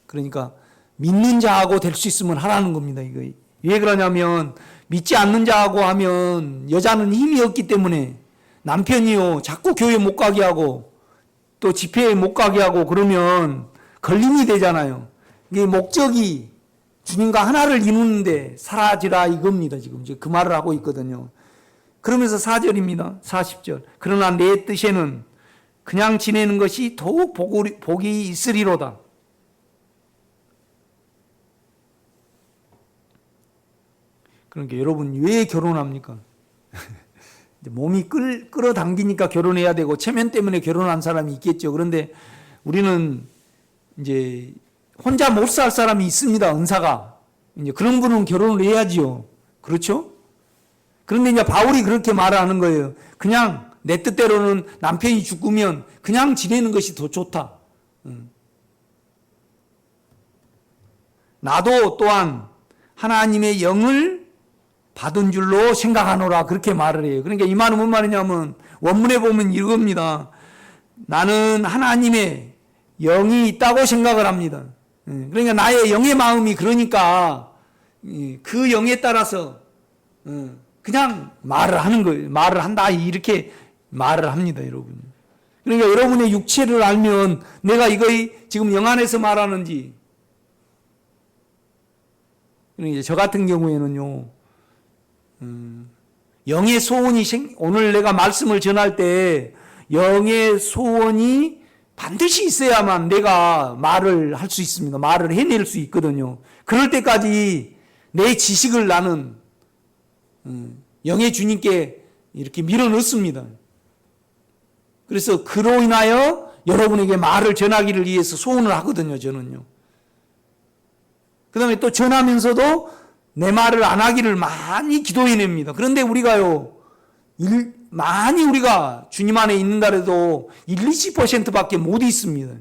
그러니까 믿는 자하고 될 수 있으면 하라는 겁니다. 이거 왜 그러냐면 믿지 않는 자하고 하면 여자는 힘이 없기 때문에 남편이요 자꾸 교회 못 가게 하고 또 집회에 못 가게 하고 그러면 걸림이 되잖아요. 이게 목적이 주님과 하나를 이루는데 사라지라 이겁니다. 지금 그 말을 하고 있거든요. 그러면서 4절입니다. 40절. 그러나 내 뜻에는 그냥 지내는 것이 더욱 복이 있으리로다. 그러니까 여러분 왜 결혼합니까? 몸이 끌어당기니까 결혼해야 되고 체면 때문에 결혼한 사람이 있겠죠. 그런데 우리는 이제 혼자 못 살 사람이 있습니다. 은사가. 이제 그런 분은 결혼을 해야지요. 그렇죠? 그런데 이제 바울이 그렇게 말하는 거예요. 그냥 내 뜻대로는 남편이 죽으면 그냥 지내는 것이 더 좋다. 나도 또한 하나님의 영을 받은 줄로 생각하노라 그렇게 말을 해요. 그러니까 이 말은 뭔 말이냐면 원문에 보면 이겁니다. 나는 하나님의 영이 있다고 생각을 합니다. 그러니까 나의 영의 마음이 그러니까 그 영에 따라서 그냥 말을 하는 거예요. 말을 한다 이렇게 말을 합니다, 여러분. 그러니까 여러분의 육체를 알면 내가 이거 지금 영 안에서 말하는지. 그러니까 저 같은 경우에는요. 영의 소원이 오늘 내가 말씀을 전할 때 영의 소원이 반드시 있어야만 내가 말을 할 수 있습니다. 말을 해낼 수 있거든요. 그럴 때까지 내 지식을 나는 영의 주님께 이렇게 밀어넣습니다. 그래서 그로 인하여 여러분에게 말을 전하기를 위해서 소원을 하거든요. 저는요. 그 다음에 또 전하면서도 내 말을 안 하기를 많이 기도해냅니다. 그런데 우리가요, 많이 우리가 주님 안에 있는다 해도 20%밖에 못 있습니다.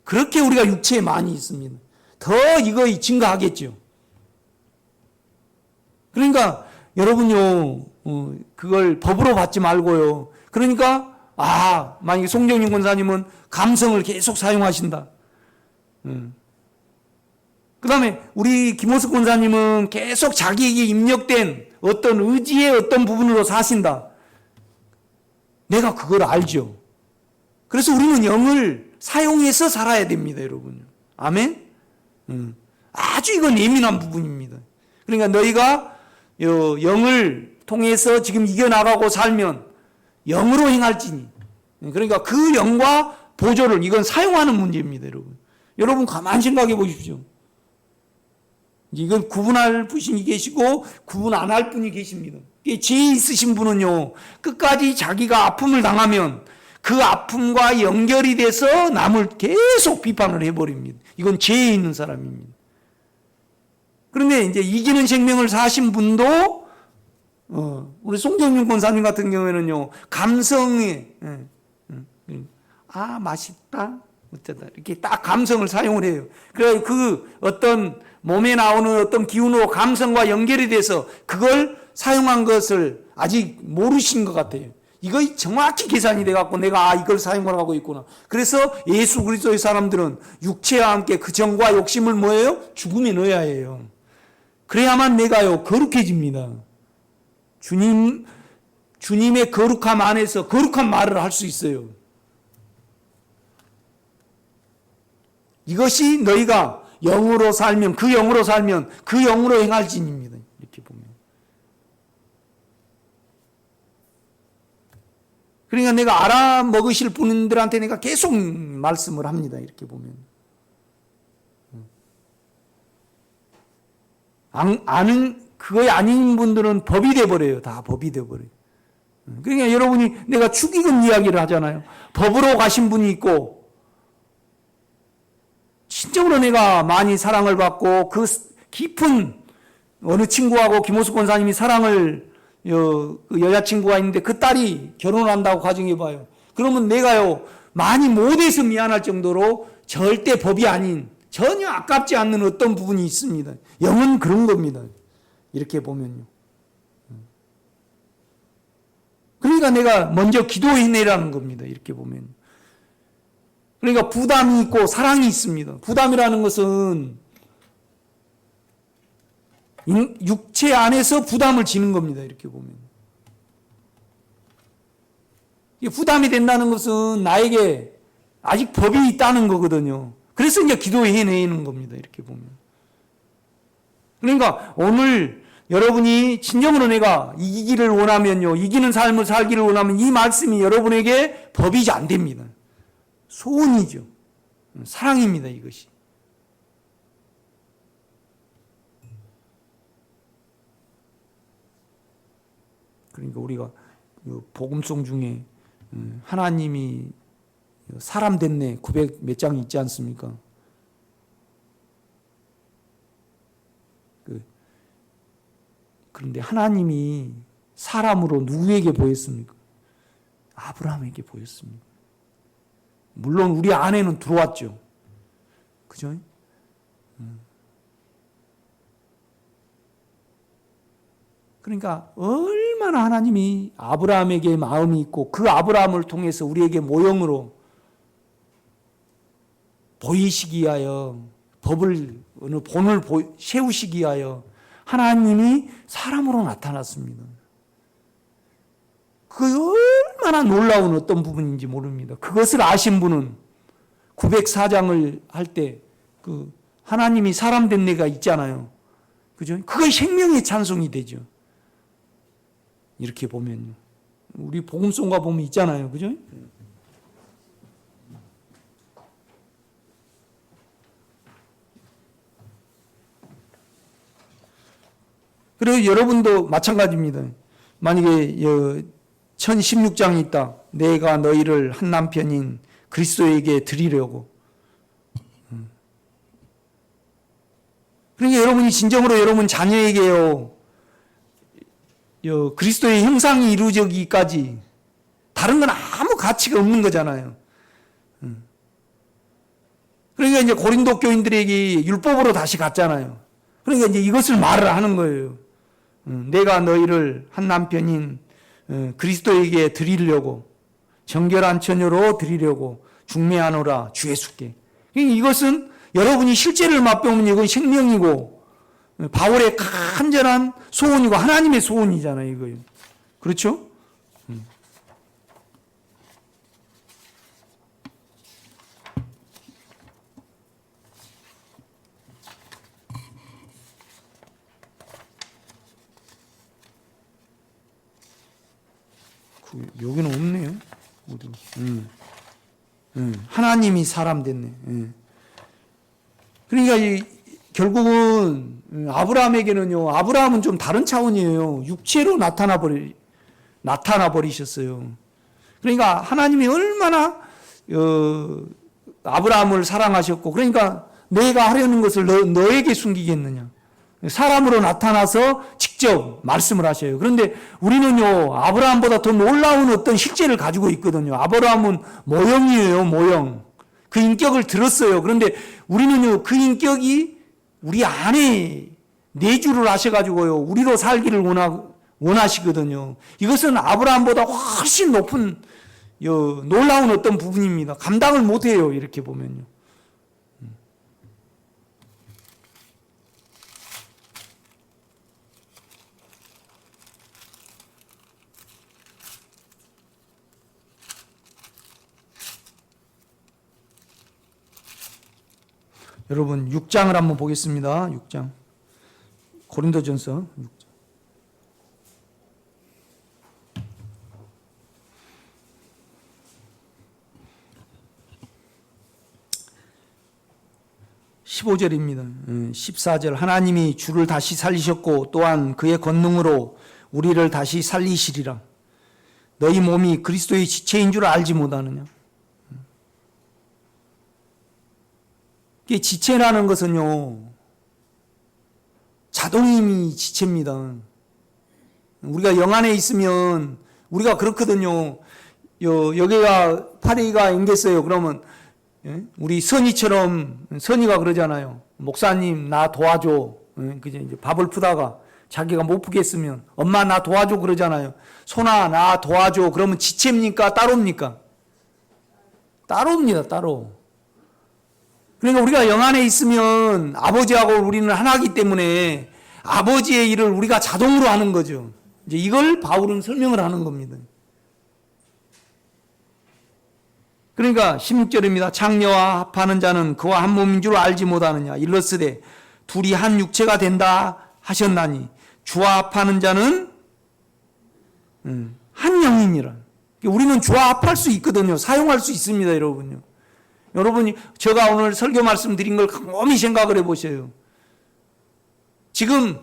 그렇게 우리가 육체에 많이 있습니다. 더 이거 증가하겠죠. 그러니까 여러분요, 그걸 법으로 받지 말고요. 그러니까 만약에 송정윤 권사님은 감성을 계속 사용하신다. 그 다음에 우리 김호숙 권사님은 계속 자기에게 입력된 어떤 의지의 어떤 부분으로 사신다. 내가 그걸 알죠. 그래서 우리는 영을 사용해서 살아야 됩니다, 여러분. 아멘? 아주 이건 예민한 부분입니다. 그러니까 너희가 영을 통해서 지금 이겨나가고 살면 영으로 행할지니. 그러니까 그 영과 보조를 이건 사용하는 문제입니다, 여러분. 여러분 가만히 생각해 보십시오. 이건 구분할 분이 계시고 구분 안 할 분이 계십니다. 지혜 있으신 분은요, 끝까지 자기가 아픔을 당하면 그 아픔과 연결이 돼서 남을 계속 비판을 해버립니다. 이건 지혜 있는 사람입니다. 그런데 이제 이기는 생명을 사신 분도 우리 송정윤 권사님 같은 경우에는요, 감성에 맛있다 어쩌다 이렇게 딱 감성을 사용을 해요. 그래 그 어떤 몸에 나오는 어떤 기운으로 감성과 연결이 돼서 그걸 사용한 것을 아직 모르신 것 같아요. 이거 정확히 계산이 돼갖고 내가 이걸 사용을 하고 있구나. 그래서 예수 그리스도의 사람들은 육체와 함께 그 정과 욕심을 뭐예요? 죽음에 넣어야 해요. 그래야만 내가요 거룩해집니다. 주님의 거룩함 안에서 거룩한 말을 할 수 있어요. 이것이 너희가 영으로 살면 그 영으로 살면 그 영으로 행할진입니다. 이렇게 보면. 그러니까 내가 알아먹으실 분들한테 내가 계속 말씀을 합니다. 이렇게 보면. 아는 그거 아닌 분들은 법이 돼버려요. 다 법이 돼버려요. 그러니까 여러분이 내가 축의금 이야기를 하잖아요. 법으로 가신 분이 있고 진정으로 내가 많이 사랑을 받고 그 깊은 어느 친구하고 김호숙 권사님이 사랑을 그 여자친구가 있는데 그 딸이 결혼한다고 가정해봐요. 그러면 내가요 많이 못해서 미안할 정도로 절대 법이 아닌 전혀 아깝지 않는 어떤 부분이 있습니다. 영은 그런 겁니다. 이렇게 보면요. 그러니까 내가 먼저 기도해내라는 겁니다. 이렇게 보면. 그러니까 부담이 있고 사랑이 있습니다. 부담이라는 것은 육체 안에서 부담을 지는 겁니다. 이렇게 보면. 부담이 된다는 것은 나에게 아직 법이 있다는 거거든요. 그래서 이제 기도해내는 겁니다. 이렇게 보면. 그러니까 오늘 여러분이 진정으로 내가 이기기를 원하면요. 이기는 삶을 살기를 원하면 이 말씀이 여러분에게 법이지 안 됩니다. 소원이죠. 사랑입니다. 이것이. 그러니까 우리가 복음송 중에 하나님이 사람 됐네 900 몇 장이 있지 않습니까? 그런데 하나님이 사람으로 누구에게 보였습니까? 아브라함에게 보였습니다. 물론 우리 안에는 들어왔죠. 그죠? 그러니까 얼마나 하나님이 아브라함에게 마음이 있고 그 아브라함을 통해서 우리에게 모형으로 보이시기 위하여 법을 어느 본을 세우시기 위하여 하나님이 사람으로 나타났습니다. 그 얼마나 놀라운 어떤 부분인지 모릅니다. 그것을 아신 분은 904장을 할 때 그 하나님이 사람 된 내가 있잖아요. 그죠? 그게 생명의 찬송이 되죠. 이렇게 보면요. 우리 복음송가 보면 있잖아요. 그죠? 그리고 여러분도 마찬가지입니다. 만약에 1016장이 있다. 내가 너희를 한 남편인 그리스도에게 드리려고. 그러니까 여러분이 진정으로 여러분 자녀에게요. 그리스도의 형상이 이루어지기까지 다른 건 아무 가치가 없는 거잖아요. 그러니까 이제 고린도 교인들에게 율법으로 다시 갔잖아요. 그러니까 이제 이것을 말을 하는 거예요. 내가 너희를 한 남편인 그리스도에게 드리려고. 정결한 처녀로 드리려고 중매하노라 주 예수께. 이것은 여러분이 실제를 맛보면 이건 생명이고 바울의 간절한 소원이고 하나님의 소원이잖아요. 이거요. 그렇죠? 여기는 없네요. 하나님이 사람 됐네. 그러니까 결국은 아브라함에게는요. 아브라함은 좀 다른 차원이에요. 육체로 나타나 버리셨어요. 그러니까 하나님이 얼마나 아브라함을 사랑하셨고, 그러니까 내가 하려는 것을 너에게 숨기겠느냐. 사람으로 나타나서 직접 말씀을 하셔요. 그런데 우리는요, 아브라함보다 더 놀라운 어떤 실제를 가지고 있거든요. 아브라함은 모형이에요, 모형. 그 인격을 들었어요. 그런데 우리는요, 그 인격이 우리 안에 내주를 하셔가지고요, 우리로 살기를 원하시거든요. 이것은 아브라함보다 훨씬 높은 놀라운 어떤 부분입니다. 감당을 못해요, 이렇게 보면요. 여러분 6장을 한번 보겠습니다. 6장 고린도전서 6장. (15절입니다) 14절 하나님이 주를 다시 살리셨고 또한 그의 권능으로 우리를 다시 살리시리라. 너희 몸이 그리스도의 지체인 줄 알지 못하느냐. 이게 지체라는 것은요, 자동임이 지체입니다. 우리가 영 안에 있으면 우리가 그렇거든요. 여기가 파리가 앵겼어요. 그러면 우리 선이처럼, 선이가 그러잖아요. 목사님 나 도와줘. 그죠? 이제 밥을 푸다가 자기가 못 푸겠으면 엄마 나 도와줘 그러잖아요. 소나 나 도와줘. 그러면 지체입니까? 따로입니까? 따로입니다. 따로. 그러니까 우리가 영 안에 있으면 아버지하고 우리는 하나이기 때문에 아버지의 일을 우리가 자동으로 하는 거죠. 이제 이걸 바울은 설명을 하는 겁니다. 그러니까 16절입니다. 창녀와 합하는 자는 그와 한 몸인 줄 알지 못하느냐. 일러스되 둘이 한 육체가 된다 하셨나니 주와 합하는 자는 한 영이니라. 우리는 주와 합할 수 있거든요. 사용할 수 있습니다, 여러분요. 여러분이 제가 오늘 설교 말씀드린 걸 곰곰이 생각을 해보세요. 지금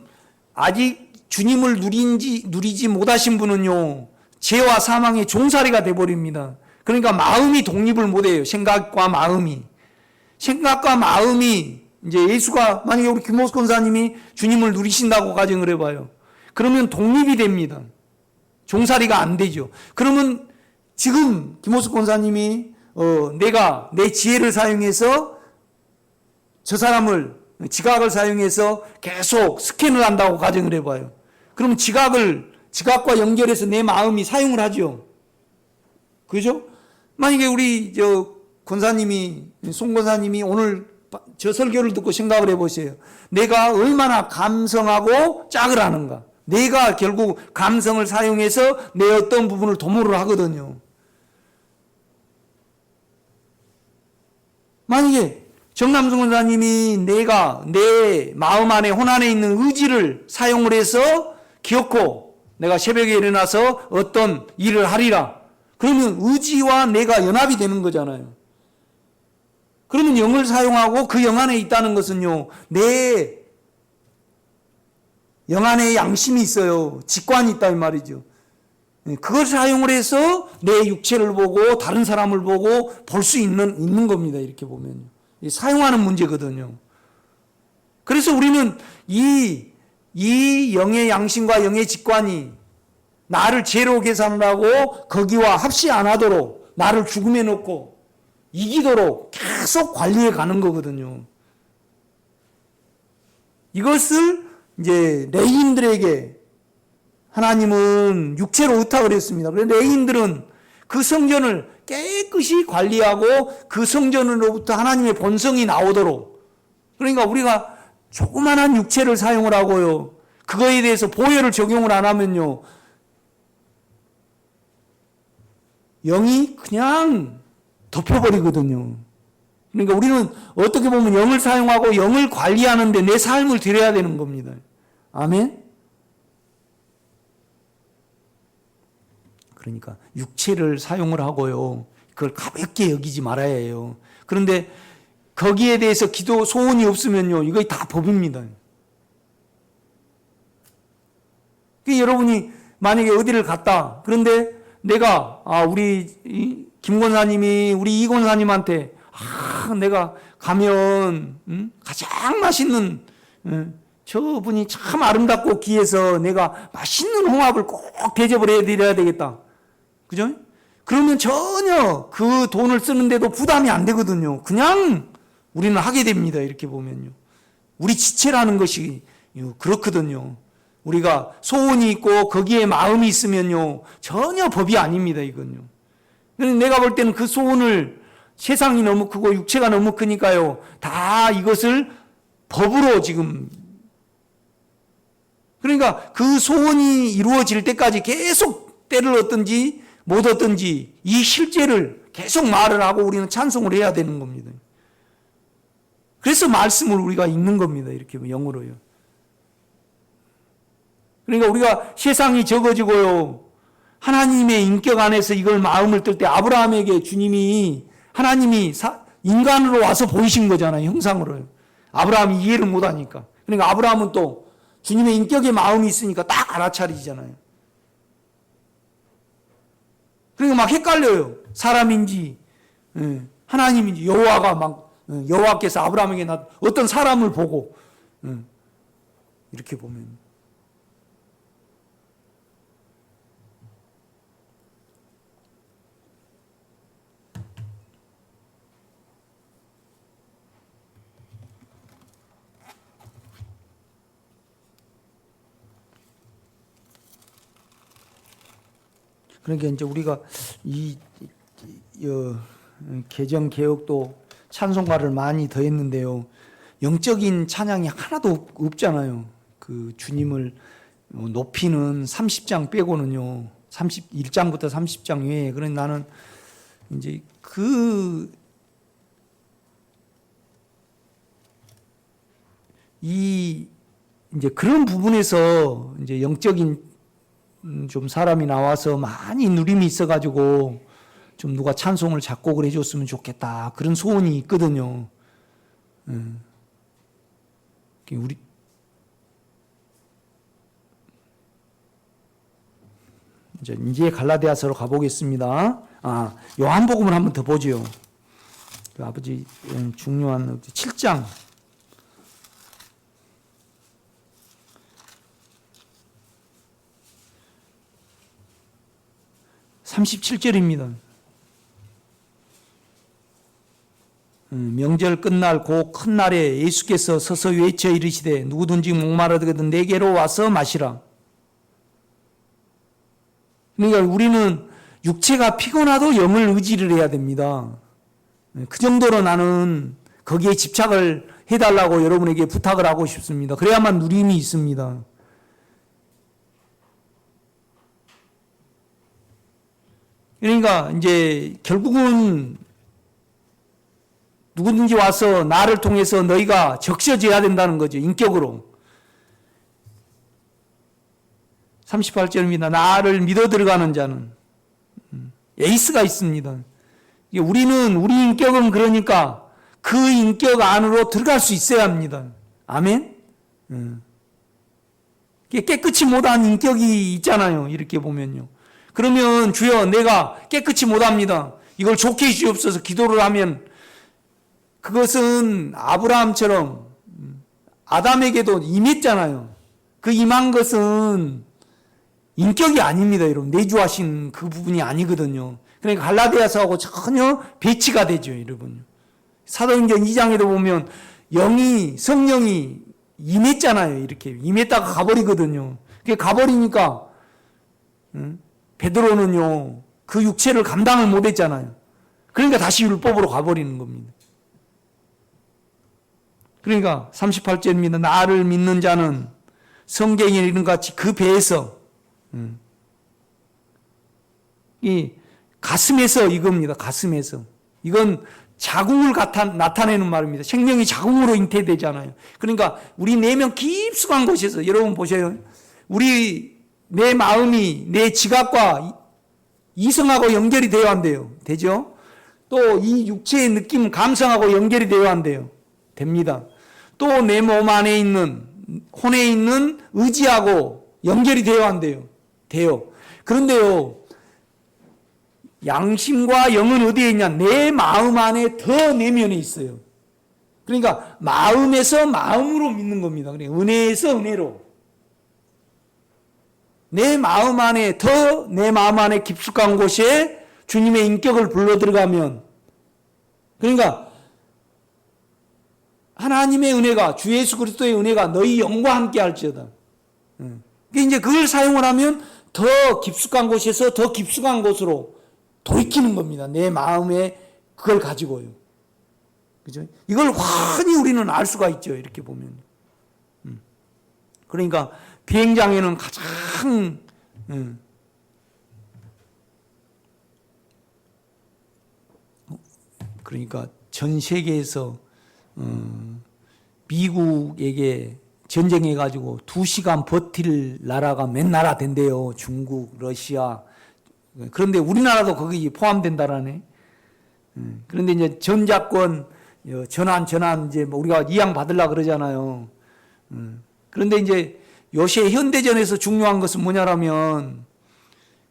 아직 주님을 누리지 못하신 분은요, 죄와 사망의 종살이가 돼버립니다. 그러니까 마음이 독립을 못해요. 생각과 마음이 이제 예수가 만약에 우리 김호수 권사님이 주님을 누리신다고 가정을 해봐요. 그러면 독립이 됩니다. 종살이가 안 되죠. 그러면 지금 김호수 권사님이 내가 내 지혜를 사용해서 저 사람을 지각을 사용해서 계속 스캔을 한다고 가정을 해봐요. 그러면 지각과 연결해서 내 마음이 사용을 하죠. 그죠? 만약에 우리 권사님이, 송 권사님이 오늘 저 설교를 듣고 생각을 해보세요. 내가 얼마나 감성하고 짝을 하는가. 내가 결국 감성을 사용해서 내 어떤 부분을 도모를 하거든요. 만약에 정남승 권사님이 내가 내 마음 안에 혼안에 있는 의지를 사용을 해서 기어코 내가 새벽에 일어나서 어떤 일을 하리라. 그러면 의지와 내가 연합이 되는 거잖아요. 그러면 영을 사용하고 그 영 안에 있다는 것은요, 내 영 안에 양심이 있어요. 직관이 있다 이 말이죠. 그걸 사용을 해서 내 육체를 보고 다른 사람을 보고 볼 수 있는 겁니다. 이렇게 보면요. 사용하는 문제거든요. 그래서 우리는 이 영의 양심과 영의 직관이 나를 죄로 계산을 하고 거기와 합시 안 하도록 나를 죽음에 놓고 이기도록 계속 관리해 가는 거거든요. 이것을 이제 레인들에게 하나님은 육체로 의탁을 했습니다. 그런데 레인들은 그 성전을 깨끗이 관리하고 그 성전으로부터 하나님의 본성이 나오도록, 그러니까 우리가 조그만한 육체를 사용을 하고요, 그거에 대해서 보혈을 적용을 안 하면요, 영이 그냥 덮여버리거든요. 그러니까 우리는 어떻게 보면 영을 사용하고 영을 관리하는데 내 삶을 드려야 되는 겁니다. 아멘? 그러니까 육체를 사용을 하고요, 그걸 가볍게 여기지 말아야 해요. 그런데 거기에 대해서 기도 소원이 없으면요, 이거 다 법입니다. 여러분이 만약에 어디를 갔다, 그런데 내가 우리 김 권사님이 우리 이 권사님한테 내가 가면 가장 맛있는, 저분이 참 아름답고 귀해서 내가 맛있는 홍합을 꼭 대접을 해드려야 되겠다, 그죠? 그러면 전혀 그 돈을 쓰는데도 부담이 안 되거든요. 그냥 우리는 하게 됩니다. 이렇게 보면요, 우리 지체라는 것이 그렇거든요. 우리가 소원이 있고 거기에 마음이 있으면요, 전혀 법이 아닙니다. 이건요. 내가 볼 때는 그 소원을, 세상이 너무 크고 육체가 너무 크니까요, 다 이것을 법으로 지금, 그러니까 그 소원이 이루어질 때까지 계속 때를 얻든지 못 얻든지 이 실제를 계속 말을 하고 우리는 찬송을 해야 되는 겁니다. 그래서 말씀을 우리가 읽는 겁니다. 이렇게 영어로요. 그러니까 우리가 세상이 적어지고요, 하나님의 인격 안에서 이걸 마음을 뜰 때 아브라함에게 주님이, 하나님이 인간으로 와서 보이신 거잖아요. 형상으로요. 아브라함이 이해를 못하니까. 그러니까 아브라함은 또 주님의 인격의 마음이 있으니까 딱 알아차리잖아요. 그러니까 막 헷갈려요. 사람인지 하나님인지. 여호와가 막, 여호와께서 아브라함에게 어떤 사람을 보고, 이렇게 보면. 그러니까 이제 우리가 이 개정 개혁도 찬송가를 많이 더했는데요, 영적인 찬양이 하나도 없잖아요. 그 주님을 높이는 30장 빼고는요, 31장부터 30장 외에. 그래서 나는 이제 이제 그런 부분에서 이제 영적인 좀 사람이 나와서 많이 누림이 있어가지고 좀 누가 찬송을 작곡을 해줬으면 좋겠다, 그런 소원이 있거든요. 우리 이제 갈라디아서로 가보겠습니다. 요한복음을 한번 더 보죠. 아버지 중요한 7장. 37절입니다. 명절 끝날 그 큰 날에 예수께서 서서 외쳐 이르시되 누구든지 목마르거든 내게로 와서 마시라. 그러니까 우리는 육체가 피곤하도 영을 의지를 해야 됩니다. 그 정도로 나는 거기에 집착을 해달라고 여러분에게 부탁을 하고 싶습니다. 그래야만 누림이 있습니다. 그러니까 이제 결국은 누구든지 와서 나를 통해서 너희가 적셔져야 된다는 거죠. 인격으로. 38절입니다. 나를 믿어 들어가는 자는. 에이스가 있습니다. 우리 인격은 그러니까 그 인격 안으로 들어갈 수 있어야 합니다. 아멘? 깨끗이 못한 인격이 있잖아요. 이렇게 보면요. 그러면 주여 내가 깨끗이 못합니다. 이걸 좋게 해주옵소서 기도를 하면 그것은 아브라함처럼 아담에게도 임했잖아요. 그 임한 것은 인격이 아닙니다. 여러분. 내주하신 그 부분이 아니거든요. 그러니까 갈라디아서하고 전혀 배치가 되죠. 여러분. 사도행전 2장에도 보면 성령이 임했잖아요. 이렇게 임했다가 가버리거든요. 그게 가버리니까 베드로는요 그 육체를 감당을 못했잖아요. 그러니까 다시 율법으로 가버리는 겁니다. 그러니까 38절입니다. 나를 믿는 자는 성경에 이른 같이 그 배에서 이 가슴에서 이겁니다. 가슴에서. 이건 자궁을 나타내는 말입니다. 생명이 자궁으로 잉태되잖아요. 그러니까 우리 내면 깊숙한 곳에서 여러분 보세요. 내 마음이 내 지각과 이성하고 연결이 되어야 한대요. 되죠? 또 이 육체의 느낌, 감성하고 연결이 되어야 한대요. 됩니다. 또 내 몸 안에 있는, 혼에 있는 의지하고 연결이 되어야 한대요. 돼요. 그런데요, 양심과 영은 어디에 있냐? 내 마음 안에 더 내면에 있어요. 그러니까 마음에서 마음으로 믿는 겁니다. 그러니까 은혜에서 은혜로. 내 마음 안에 깊숙한 곳에 주님의 인격을 불러 들어가면, 그러니까 하나님의 은혜가, 주 예수 그리스도의 은혜가 너희 영과 함께 할지어다. 이제 그걸 사용을 하면 더 깊숙한 곳에서 더 깊숙한 곳으로 돌이키는 겁니다. 내 마음에 그걸 가지고요. 그죠? 이걸 환히 우리는 알 수가 있죠. 이렇게 보면. 그러니까 비행장에는 가장 그러니까 전 세계에서 미국에게 전쟁해가지고 2시간 버틸 나라가 몇 나라 된대요. 중국, 러시아. 그런데 우리나라도 거기 포함된다라네. 그런데 이제 전자권 전환 이제 뭐 우리가 이양 받으려고 그러잖아요. 그런데 이제 요새 현대전에서 중요한 것은 뭐냐라면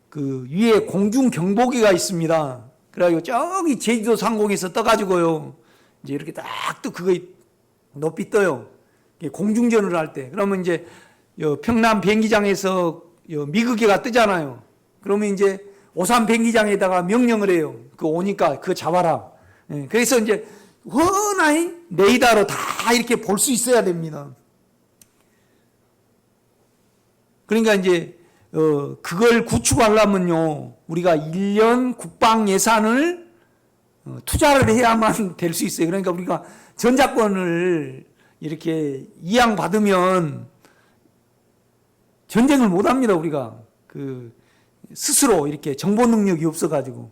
그 위에 공중 경보기가 있습니다. 그래가지고 저기 제주도 상공에서 떠가지고요. 이제 이렇게 딱 또 그거 높이 떠요. 공중전을 할 때. 그러면 이제 평남 비행기장에서 미그기가 뜨잖아요. 그러면 이제 오산 비행기장에다가 명령을 해요. 그거 오니까 그거 잡아라. 그래서 이제 훤하게 레이더로 다 이렇게 볼 수 있어야 됩니다. 그러니까 이제 그걸 구축하려면요, 우리가 1년 국방 예산을 투자를 해야만 될 수 있어요. 그러니까 우리가 전자권을 이렇게 이양받으면 전쟁을 못 합니다. 우리가 스스로 이렇게 정보 능력이 없어가지고.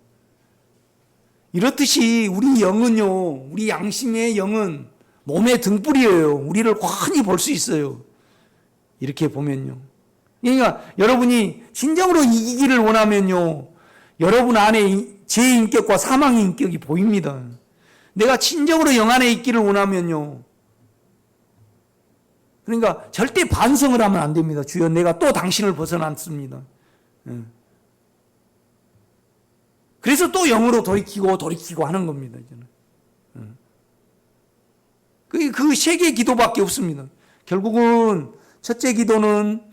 이렇듯이 우리 영은요, 우리 양심의 영은 몸의 등불이에요. 우리를 환히 볼 수 있어요. 이렇게 보면요. 그러니까 여러분이 진정으로 이기기를 원하면요, 여러분 안에 제 인격과 사망의 인격이 보입니다. 내가 진정으로 영 안에 있기를 원하면요, 그러니까 절대 반성을 하면 안 됩니다. 주여, 내가 또 당신을 벗어났습니다. 그래서 또 영으로 돌이키고 하는 겁니다. 이제는. 그 세 개의 기도밖에 없습니다. 결국은 첫째 기도는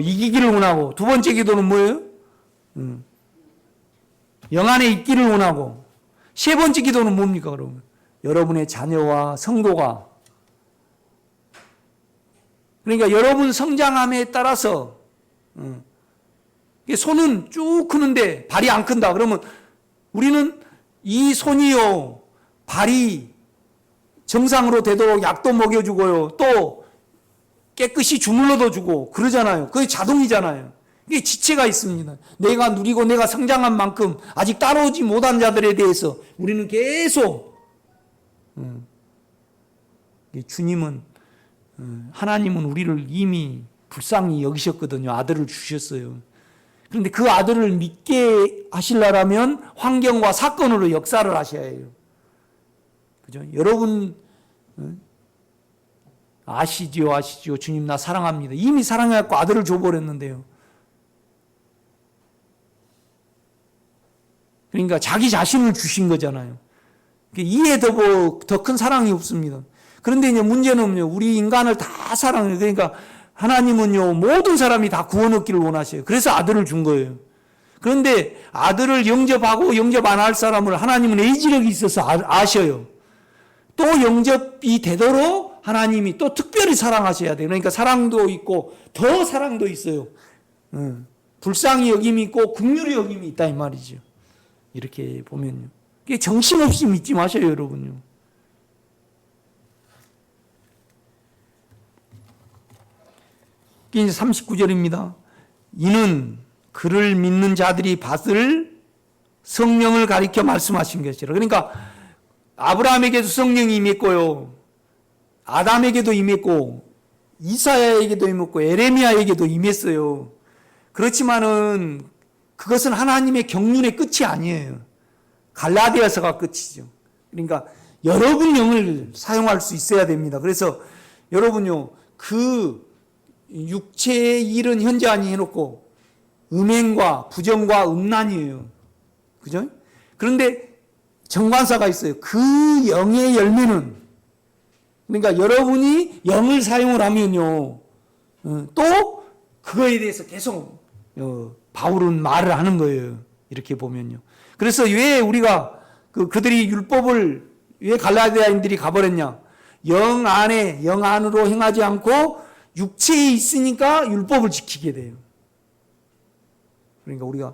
이기기를 원하고, 두 번째 기도는 뭐예요? 영 안에 있기를 원하고, 세 번째 기도는 뭡니까, 그러면? 여러분의 자녀와 성도가, 그러니까 여러분 성장함에 따라서, 손은 쭉 크는데 발이 안 큰다. 그러면 우리는 이 손이요, 발이 정상으로 되도록 약도 먹여주고요, 또 깨끗이 주물러도 주고 그러잖아요. 그게 자동이잖아요. 이게 지체가 있습니다. 내가 누리고 내가 성장한 만큼 아직 따라오지 못한 자들에 대해서 우리는 계속 하나님은 우리를 이미 불쌍히 여기셨거든요. 아들을 주셨어요. 그런데 그 아들을 믿게 하시려면 환경과 사건으로 역사를 하셔야 해요. 그죠? 여러분 아시지요. 주님 나 사랑합니다. 이미 사랑해갖고 아들을 줘버렸는데요. 그러니까 자기 자신을 주신 거잖아요. 이에 더 큰 사랑이 없습니다. 그런데 이제 문제는요, 우리 인간을 다 사랑해요. 그러니까 하나님은요, 모든 사람이 다 구원 얻기를 원하셔요. 그래서 아들을 준 거예요. 그런데 아들을 영접하고 영접 안 할 사람을 하나님은 의지력이 있어서 아셔요. 또 영접이 되도록 하나님이 또 특별히 사랑하셔야 돼요. 그러니까 사랑도 있고 더 사랑도 있어요. 불쌍히 여김이 있고 긍휼히 여김이 있다 이 말이죠. 이렇게 보면요. 이게 정신없이 믿지 마셔요, 여러분요. 이게 이제 39절입니다. 이는 그를 믿는 자들이 받을 성령을 가리켜 말씀하신 것이라. 그러니까 아브라함에게도 성령이 임했고요. 아담에게도 임했고 이사야에게도 임했고 에레미야에게도 임했어요. 그렇지만은 그것은 하나님의 경륜의 끝이 아니에요. 갈라디아서가 끝이죠. 그러니까 여러분 영을 사용할 수 있어야 됩니다. 그래서 여러분요, 그 육체의 일은 현재 아니 해놓고 음행과 부정과 음란이에요. 그죠? 그런데 정관사가 있어요. 그 영의 열매는, 그러니까 여러분이 영을 사용을 하면요, 또 그거에 대해서 계속 바울은 말을 하는 거예요. 이렇게 보면요. 그래서 왜 우리가 그들이 율법을 왜 갈라디아인들이 가버렸냐? 영 안에 영 안으로 행하지 않고 육체에 있으니까 율법을 지키게 돼요. 그러니까 우리가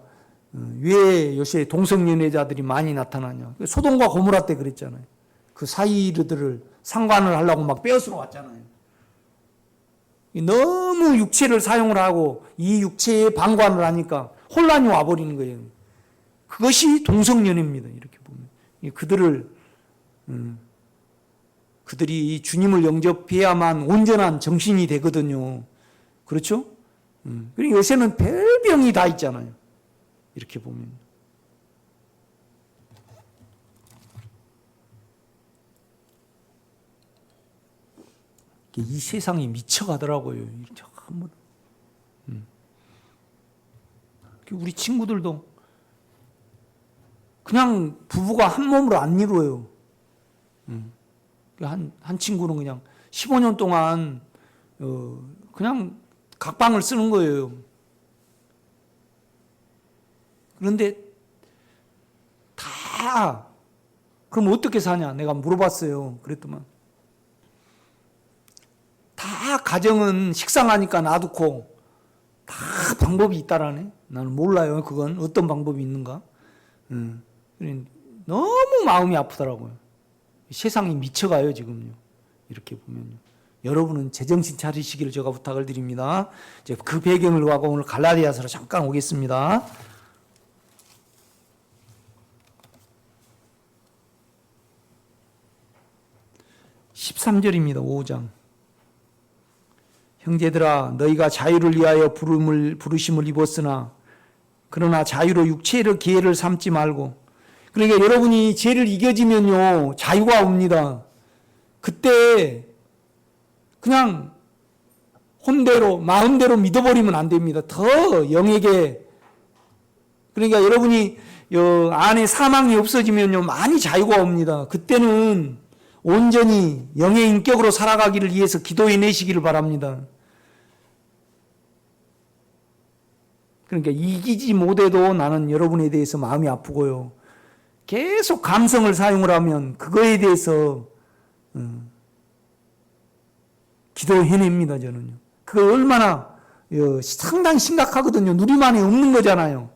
왜 요새 동성연애자들이 많이 나타나냐? 소돔과 고모라 때 그랬잖아요. 그 사이들을 상관을 하려고 막 빼앗으러 왔잖아요. 너무 육체를 사용을 하고 이 육체에 방관을 하니까 혼란이 와버리는 거예요. 그것이 동성연애입니다. 이렇게 보면 그들이 주님을 영접해야만 온전한 정신이 되거든요. 그렇죠? 그리고 요새는 별병이 다 있잖아요. 이렇게 보면. 이 세상이 미쳐가더라고요. 우리 친구들도 그냥 부부가 한 몸으로 안 이루어요. 한 친구는 그냥 15년 동안 그냥 각방을 쓰는 거예요. 그런데 다 그럼 어떻게 사냐? 내가 물어봤어요. 그랬더만 다 가정은 식상하니까 놔두고 다 방법이 있다라네. 나는 몰라요. 그건 어떤 방법이 있는가. 너무 마음이 아프더라고요. 세상이 미쳐가요 지금요. 이렇게 보면요. 여러분은 제정신 차리시기를 제가 부탁을 드립니다. 이제 그 배경을 가고 오늘 갈라디아서로 잠깐 오겠습니다. 13절입니다. 5장. 형제들아 너희가 자유를 위하여 부르심을 입었으나 그러나 자유로 육체의 기회를 삼지 말고. 그러니까 여러분이 죄를 이겨지면요 자유가 옵니다. 그때 그냥 혼대로 마음대로 믿어버리면 안 됩니다. 더 영에게. 그러니까 여러분이 안에 사망이 없어지면요 많이 자유가 옵니다. 그때는 온전히 영의 인격으로 살아가기를 위해서 기도해내시기를 바랍니다. 그러니까 이기지 못해도 나는 여러분에 대해서 마음이 아프고요. 계속 감성을 사용을 하면 그거에 대해서 기도해냅니다. 저는요. 그거 얼마나 상당히 심각하거든요. 누리만이 없는 거잖아요.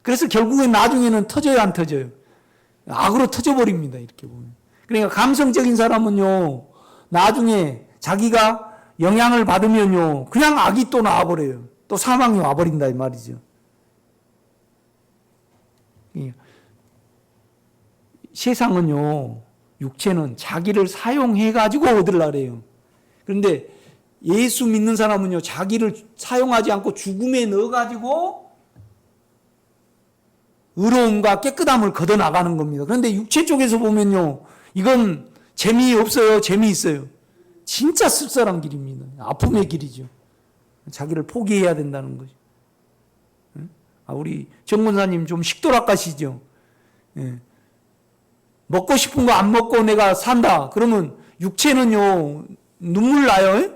그래서 결국엔 나중에는 터져요, 안 터져요? 악으로 터져버립니다. 이렇게 보면. 그러니까 감성적인 사람은요, 나중에 자기가 영향을 받으면요, 그냥 악이 또 나와버려요. 또 사망이 와버린다, 이 말이죠. 세상은요, 육체는 자기를 사용해가지고 얻으려고 해요. 그런데 예수 믿는 사람은요, 자기를 사용하지 않고 죽음에 넣어가지고 의로움과 깨끗함을 걷어나가는 겁니다. 그런데 육체 쪽에서 보면요, 이건 재미없어요? 재미있어요? 진짜 씁쓸한 길입니다. 아픔의 길이죠. 자기를 포기해야 된다는 거죠. 우리 정권사님 좀 식도락가시죠? 예. 먹고 싶은 거 안 먹고 내가 산다. 그러면 육체는요, 눈물 나요?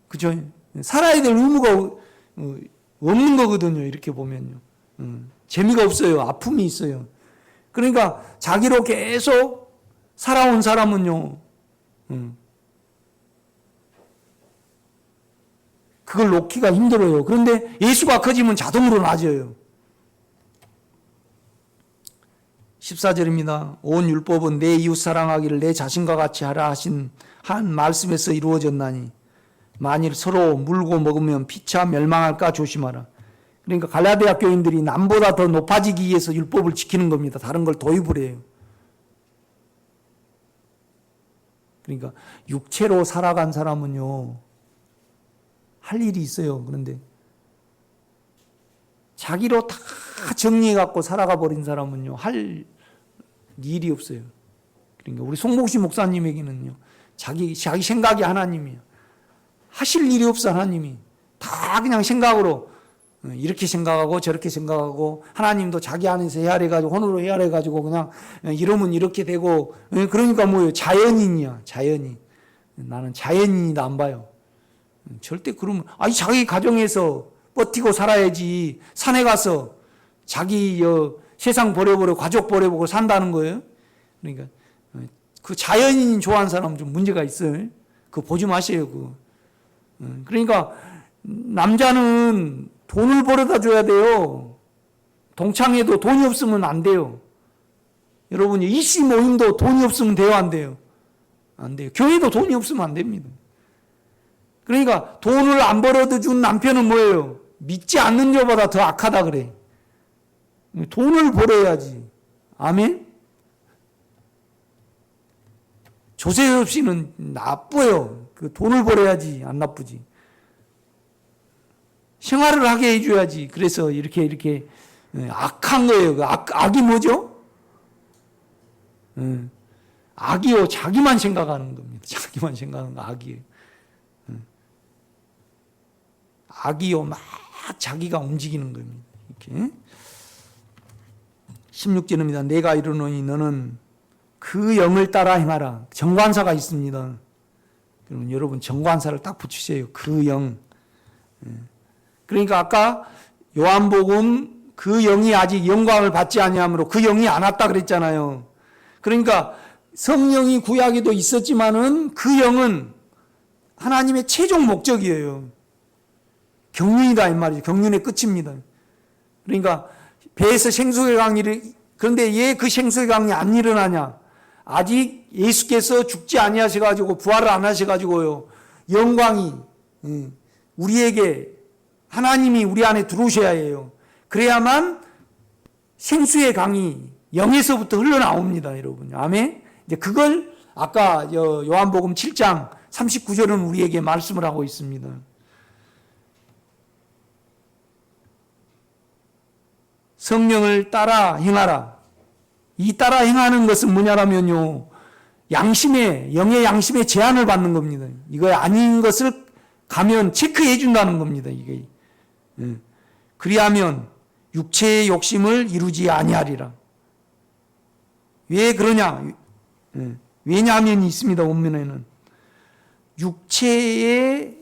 그죠? 살아야 될 의무가 없는 거거든요. 이렇게 보면요. 재미가 없어요. 아픔이 있어요. 그러니까 자기로 계속 살아온 사람은요, 그걸 놓기가 힘들어요. 그런데 예수가 커지면 자동으로 낮아요. 14절입니다. 온 율법은 내 이웃 사랑하기를 내 자신과 같이 하라 하신 한 말씀에서 이루어졌나니 만일 서로 물고 먹으면 피차 멸망할까 조심하라. 그러니까 갈라디아 교인들이 남보다 더 높아지기 위해서 율법을 지키는 겁니다. 다른 걸 도입을 해요. 그러니까 육체로 살아간 사람은요, 할 일이 있어요. 그런데 자기로 다 정리해갖고 살아가 버린 사람은요, 할 일이 없어요. 그러니까 우리 송복시 목사님에게는요, 자기 생각이 하나님이에요. 하실 일이 없어, 하나님이. 다 그냥 생각으로 이렇게 생각하고 저렇게 생각하고, 하나님도 자기 안에서 헤아려가지고 혼으로 헤아려가지고 그냥 이러면 이렇게 되고. 그러니까 뭐예요? 자연인이야, 자연인. 나는 자연인이다 안 봐요. 절대 그러면 자기 가정에서 버티고 살아야지 산에 가서 자기 세상 버려버려 가족 버려버려 산다는 거예요. 그러니까 그 자연인 좋아하는 사람은 좀 문제가 있어요. 그거 보지 마세요. 그거. 그러니까 남자는 돈을 벌어다 줘야 돼요. 동창회도 돈이 없으면 안 돼요. 여러분, 이씨 모임도 돈이 없으면 돼요, 안 돼요? 안 돼요. 교회도 돈이 없으면 안 됩니다. 그러니까 돈을 안 벌어다 준 남편은 뭐예요? 믿지 않는 여보다 더 악하다 그래. 돈을 벌어야지. 아멘? 조세엽 씨는 나빠요. 그 돈을 벌어야지 안 나쁘지. 생활을 하게 해줘야지. 그래서 이렇게 악한 거예요. 그 악이 뭐죠? 악이요, 자기만 생각하는 겁니다. 자기만 생각하는 거 악이에요. 악이요, 막 자기가 움직이는 겁니다. 이렇게. 16절입니다. 내가 이르노니 너는 그 영을 따라 행하라. 정관사가 있습니다. 그러면 여러분 정관사를 딱 붙이세요. 그 영. 그러니까 아까 요한복음 그 영이 아직 영광을 받지 아니하므로 그 영이 안 왔다 그랬잖아요. 그러니까 성령이 구약에도 있었지만은 그 영은 하나님의 최종 목적이에요. 경륜이다 이 말이죠. 경륜의 끝입니다. 그러니까 배에서 생수의 강이, 그런데 왜 그 생수의 강이 안 일어나냐? 아직 예수께서 죽지 아니하셔가지고 부활을 안 하셔가지고요, 영광이 우리에게, 하나님이 우리 안에 들어오셔야 해요. 그래야만 생수의 강이 영에서부터 흘러나옵니다, 여러분. 아멘. 이제 그걸 아까 요한복음 7장 39절은 우리에게 말씀을 하고 있습니다. 성령을 따라 행하라. 이 따라 행하는 것은 뭐냐라면요, 영의 양심에 제한을 받는 겁니다. 이거 아닌 것을 가면 체크해 준다는 겁니다. 이게. 그리하면 육체의 욕심을 이루지 아니하리라. 왜 그러냐? 왜냐하면 있습니다. 원문에는 육체는요,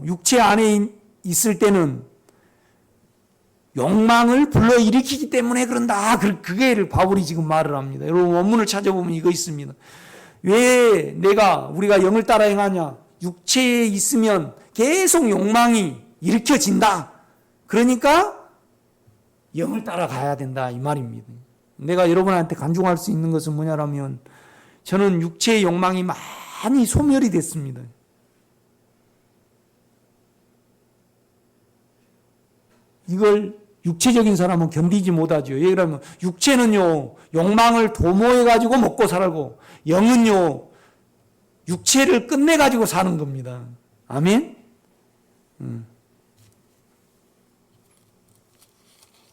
육체 안에 있을 때는 욕망을 불러일으키기 때문에 그런다. 그게 바울이 지금 말을 합니다. 여러분 원문을 찾아보면 이거 있습니다. 왜 우리가 영을 따라 행하냐? 육체에 있으면 계속 욕망이 일으켜진다. 그러니까 영을 따라가야 된다 이 말입니다. 내가 여러분한테 간증할 수 있는 것은 뭐냐라면, 저는 육체의 욕망이 많이 소멸이 됐습니다. 이걸 육체적인 사람은 견디지 못하죠. 왜 그러면 육체는요, 욕망을 도모해가지고 먹고 살고, 영은요, 육체를 끝내가지고 사는 겁니다. 아멘?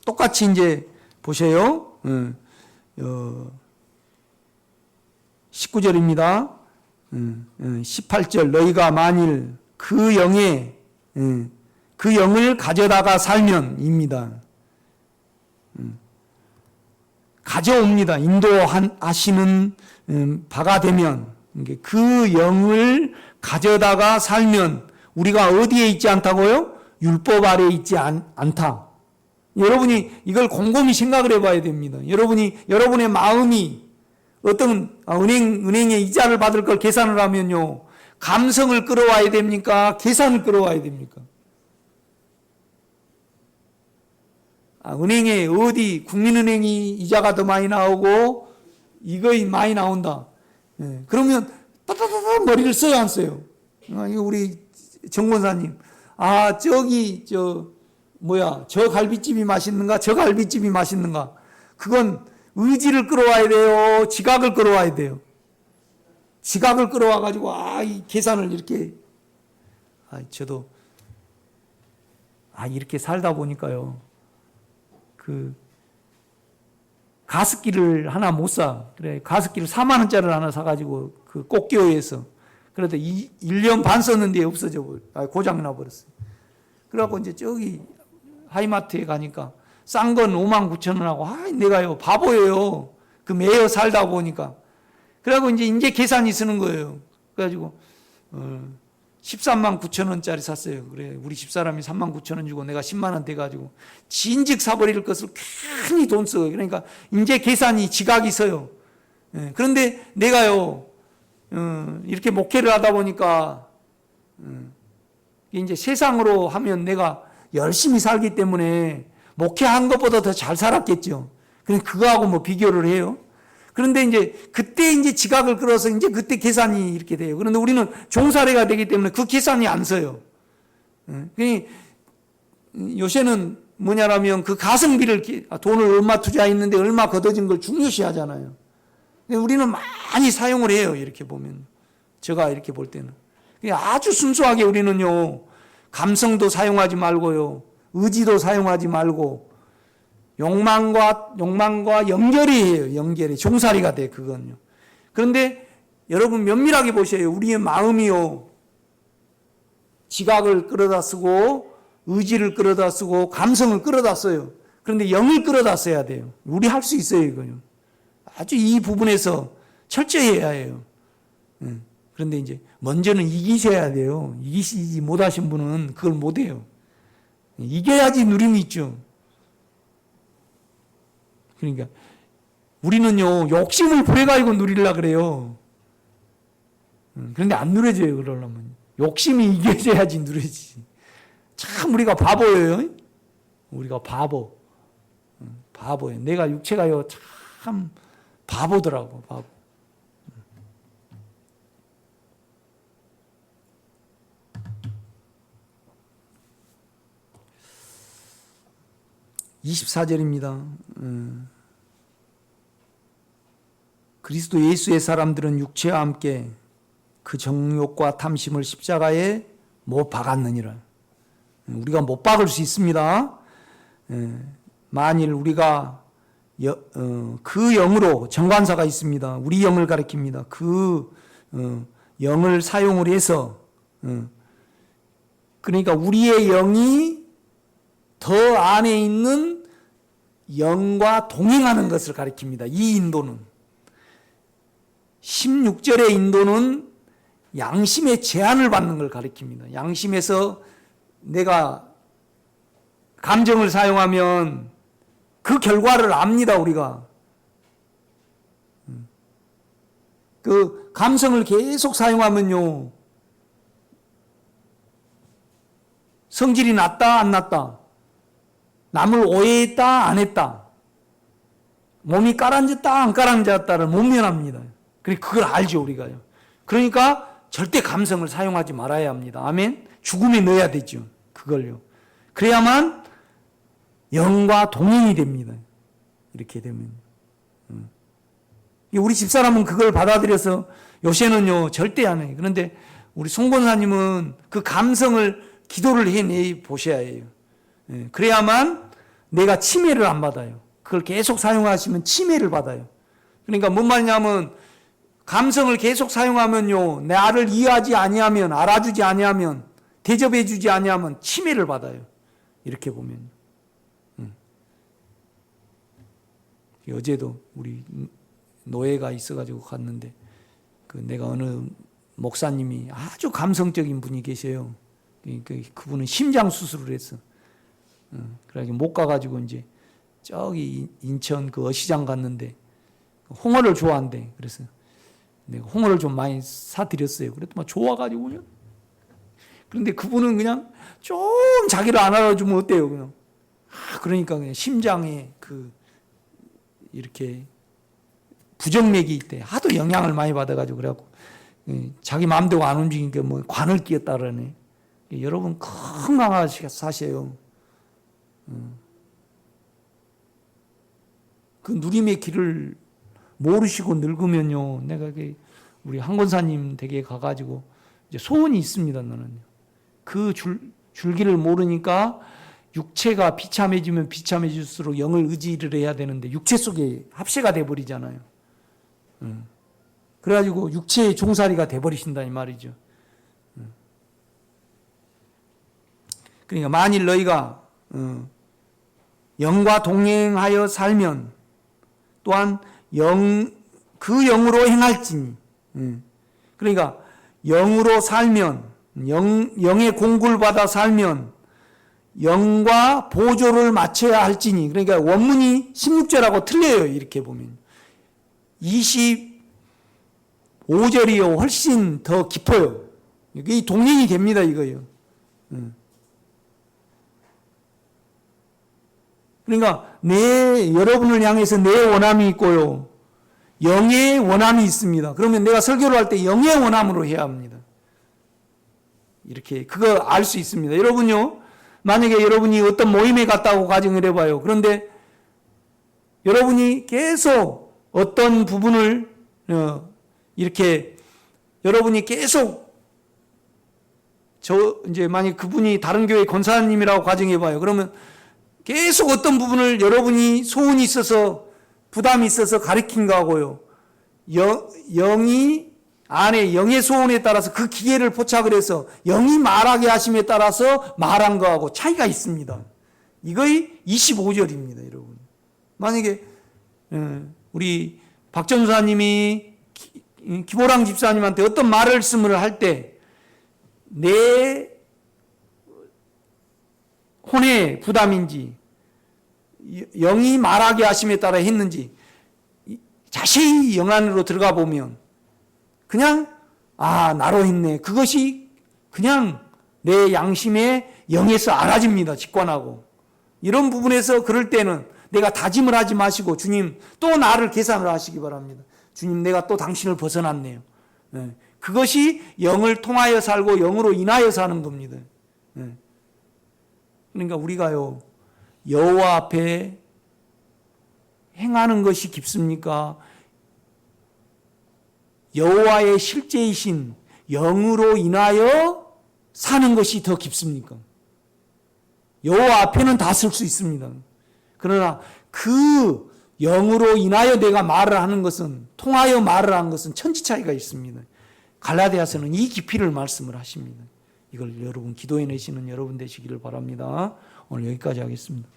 똑같이 이제 보세요. 19절입니다. 18절 너희가 만일 그 영을 가져다가 살면입니다. 가져옵니다. 인도하시는 바가 되면, 그 영을 가져다가 살면 우리가 어디에 있지 않다고요? 율법 아래에 있지 않다. 여러분이 이걸 곰곰이 생각을 해봐야 됩니다. 여러분의 마음이 어떤 은행에 이자를 받을 걸 계산을 하면요, 감성을 끌어와야 됩니까? 계산을 끌어와야 됩니까? 은행에 어디 국민은행이 이자가 더 많이 나오고 이거이 많이 나온다. 그러면 따다다다 머리를 써야 안 써요? 이거 우리 정권사님, 저기 저 갈비집이 맛있는가? 저 갈비집이 맛있는가? 그건 의지를 끌어와야 돼요? 지각을 끌어와야 돼요? 지각을 끌어와 가지고 이 계산을 이렇게 저도 이렇게 살다 보니까요. 그 가습기를 하나 못 사. 그래, 가습기를 4만 원짜리를 하나 사 가지고 그 꼭기어에서 그래도 1년 반 썼는데 없어져 버려. 고장 나 버렸어요. 그래 갖고 이제 저기 하이마트에 가니까 싼 건 5만 9천 원하고 내가요 바보예요. 그 매여 살다 보니까. 그래갖고 이제 계산이 쓰는 거예요. 그래가지고 13만 9천 원짜리 샀어요. 그래, 우리 집사람이 3만 9천 원 주고 내가 10만 원 돼가지고 진즉 사버릴 것을 괜히 돈 써요. 그러니까 이제 계산이 지각이 서요. 그런데 내가요 이렇게 목회를 하다 보니까 이제 세상으로 하면 내가 열심히 살기 때문에 목회한 것보다 더 잘 살았겠죠. 그럼 그거하고 뭐 비교를 해요? 그런데 이제 그때 이제 지각을 끌어서 이제 그때 계산이 이렇게 돼요. 그런데 우리는 종사례가 되기 때문에 그 계산이 안 서요. 요새는 뭐냐라면 그 가성비를 돈을 얼마 투자했는데 얼마 걷어진 걸 중요시 하잖아요. 우리는 많이 사용을 해요. 이렇게 보면. 제가 이렇게 볼 때는. 아주 순수하게 우리는요. 감성도 사용하지 말고요. 의지도 사용하지 말고 욕망과 연결이 해요. 연결이. 종살이가 돼, 그건요. 그런데 여러분 면밀하게 보셔요. 우리의 마음이요. 지각을 끌어다 쓰고, 의지를 끌어다 쓰고, 감성을 끌어다 써요. 그런데 영을 끌어다 써야 돼요. 우리 할 수 있어요, 이거요. 아주 이 부분에서 철저히 해야 해요. 그런데 이제 먼저는 이기셔야 돼요. 이기시지 못하신 분은 그걸 못해요. 이겨야지 누림이 있죠. 그러니까 우리는요 욕심을 부려가지고 누리려고 그래요. 그런데 안 누려져요. 그러려면 욕심이 이겨져야지 누려지지. 참 우리가 바보예요. 우리가 바보예요. 내가 육체가요 참 바보더라고. 바보. 24절입니다. 그리스도 예수의 사람들은 육체와 함께 그 정욕과 탐심을 십자가에 못 박았느니라. 우리가 못 박을 수 있습니다. 만일 우리가 그 영으로 정관사가 있습니다. 우리 영을 가리킵니다. 그 영을 사용을 해서 그러니까 우리의 영이 더 안에 있는 영과 동행하는 것을 가리킵니다. 이 인도는 16절의 인도는 양심의 제한을 받는 걸 가리킵니다. 양심에서 내가 감정을 사용하면 그 결과를 압니다. 우리가 그 감성을 계속 사용하면요 성질이 났다 안 났다, 남을 오해했다 안 했다, 몸이 가라앉았다 안 가라앉았다를 못 면합니다. 그걸 알죠 우리가요. 그러니까 절대 감성을 사용하지 말아야 합니다. 아멘. 죽음에 넣어야 되죠. 그걸요. 그래야만 영과 동행이 됩니다. 이렇게 되면. 우리 집사람은 그걸 받아들여서 요새는요 절대 안 해요. 그런데 우리 송권사님은 그 감성을 기도를 해내 보셔야 해요. 그래야만 내가 침해를 안 받아요. 그걸 계속 사용하시면 침해를 받아요. 그러니까 뭔 말이냐면 감성을 계속 사용하면요 나를 이해하지 아니하면, 알아주지 아니하면, 대접해 주지 아니하면 침해를 받아요. 이렇게 보면. 어제도 우리 노예가 있어가지고 갔는데 내가 어느 목사님이 아주 감성적인 분이 계세요. 그분은 심장 수술을 했어. 그래가지고 못 가가지고 이제 저기 인천 그 어시장 갔는데 홍어를 좋아한대. 그래서 내가 홍어를 좀 많이 사드렸어요. 그랬더니 좋아가지고 그냥. 그런데 그분은 그냥 좀 자기를 안 알아주면 어때요? 그냥. 그러니까 그냥 심장에 이렇게 부정맥이 있대. 하도 영향을 많이 받아가지고 그래갖고 자기 마음대로 안 움직이니까 뭐 관을 끼었다 그러네. 여러분 건강하게 사세요. 그 누림의 길을 모르시고 늙으면요, 내가 우리 한 권사님 댁에 가가지고 이제 소원이 있습니다. 나는요. 그 줄기를 모르니까 육체가 비참해지면 비참해질수록 영을 의지를 해야 되는데 육체 속에 합세가 돼버리잖아요. 그래가지고 육체의 종살이가 돼버리신다 이 말이죠. 그러니까 만일 너희가 영과 동행하여 살면 또한 그 영으로 행할지니. 그러니까 영으로 살면, 영의 공구를 받아 살면 영과 보조를 맞춰야 할지니. 그러니까 원문이 16절하고 틀려요. 이렇게 보면 25절이요 훨씬 더 깊어요. 이 동행이 됩니다 이거요. 그러니까 여러분을 향해서 내 원함이 있고요, 영의 원함이 있습니다. 그러면 내가 설교를 할 때 영의 원함으로 해야 합니다. 이렇게 그거 알 수 있습니다. 여러분요, 만약에 여러분이 어떤 모임에 갔다고 가정을 해봐요. 그런데 여러분이 계속 어떤 부분을 이렇게 여러분이 계속 이제 만약 그분이 다른 교회 권사님이라고 가정해봐요. 그러면 계속 어떤 부분을 여러분이 소원이 있어서 부담이 있어서 가르친 거하고요, 영이 안에 영의 소원에 따라서 그 기회를 포착을 해서 영이 말하게 하심에 따라서 말한 거하고 차이가 있습니다. 이거의 25절입니다, 여러분. 만약에 우리 박전사님이 기보랑 집사님한테 어떤 말씀을 할 때 내 혼의 부담인지 영이 말하게 하심에 따라 했는지 자세히 영 안으로 들어가 보면 그냥 나로 했네, 그것이 그냥 내 양심의 영에서 알아집니다. 직관하고. 이런 부분에서 그럴 때는 내가 다짐을 하지 마시고 주님 또 나를 계산을 하시기 바랍니다. 주님 내가 또 당신을 벗어났네요. 그것이 영을 통하여 살고 영으로 인하여 사는 겁니다. 그러니까 우리가요, 여호와 앞에 행하는 것이 깊습니까? 여호와의 실제이신 영으로 인하여 사는 것이 더 깊습니까? 여호와 앞에는 다 쓸 수 있습니다. 그러나 그 영으로 인하여 내가 말을 하는 것은, 통하여 말을 하는 것은 천지 차이가 있습니다. 갈라디아서는 이 깊이를 말씀을 하십니다. 이걸 여러분 기도해내시는 여러분 되시기를 바랍니다. 오늘 여기까지 하겠습니다.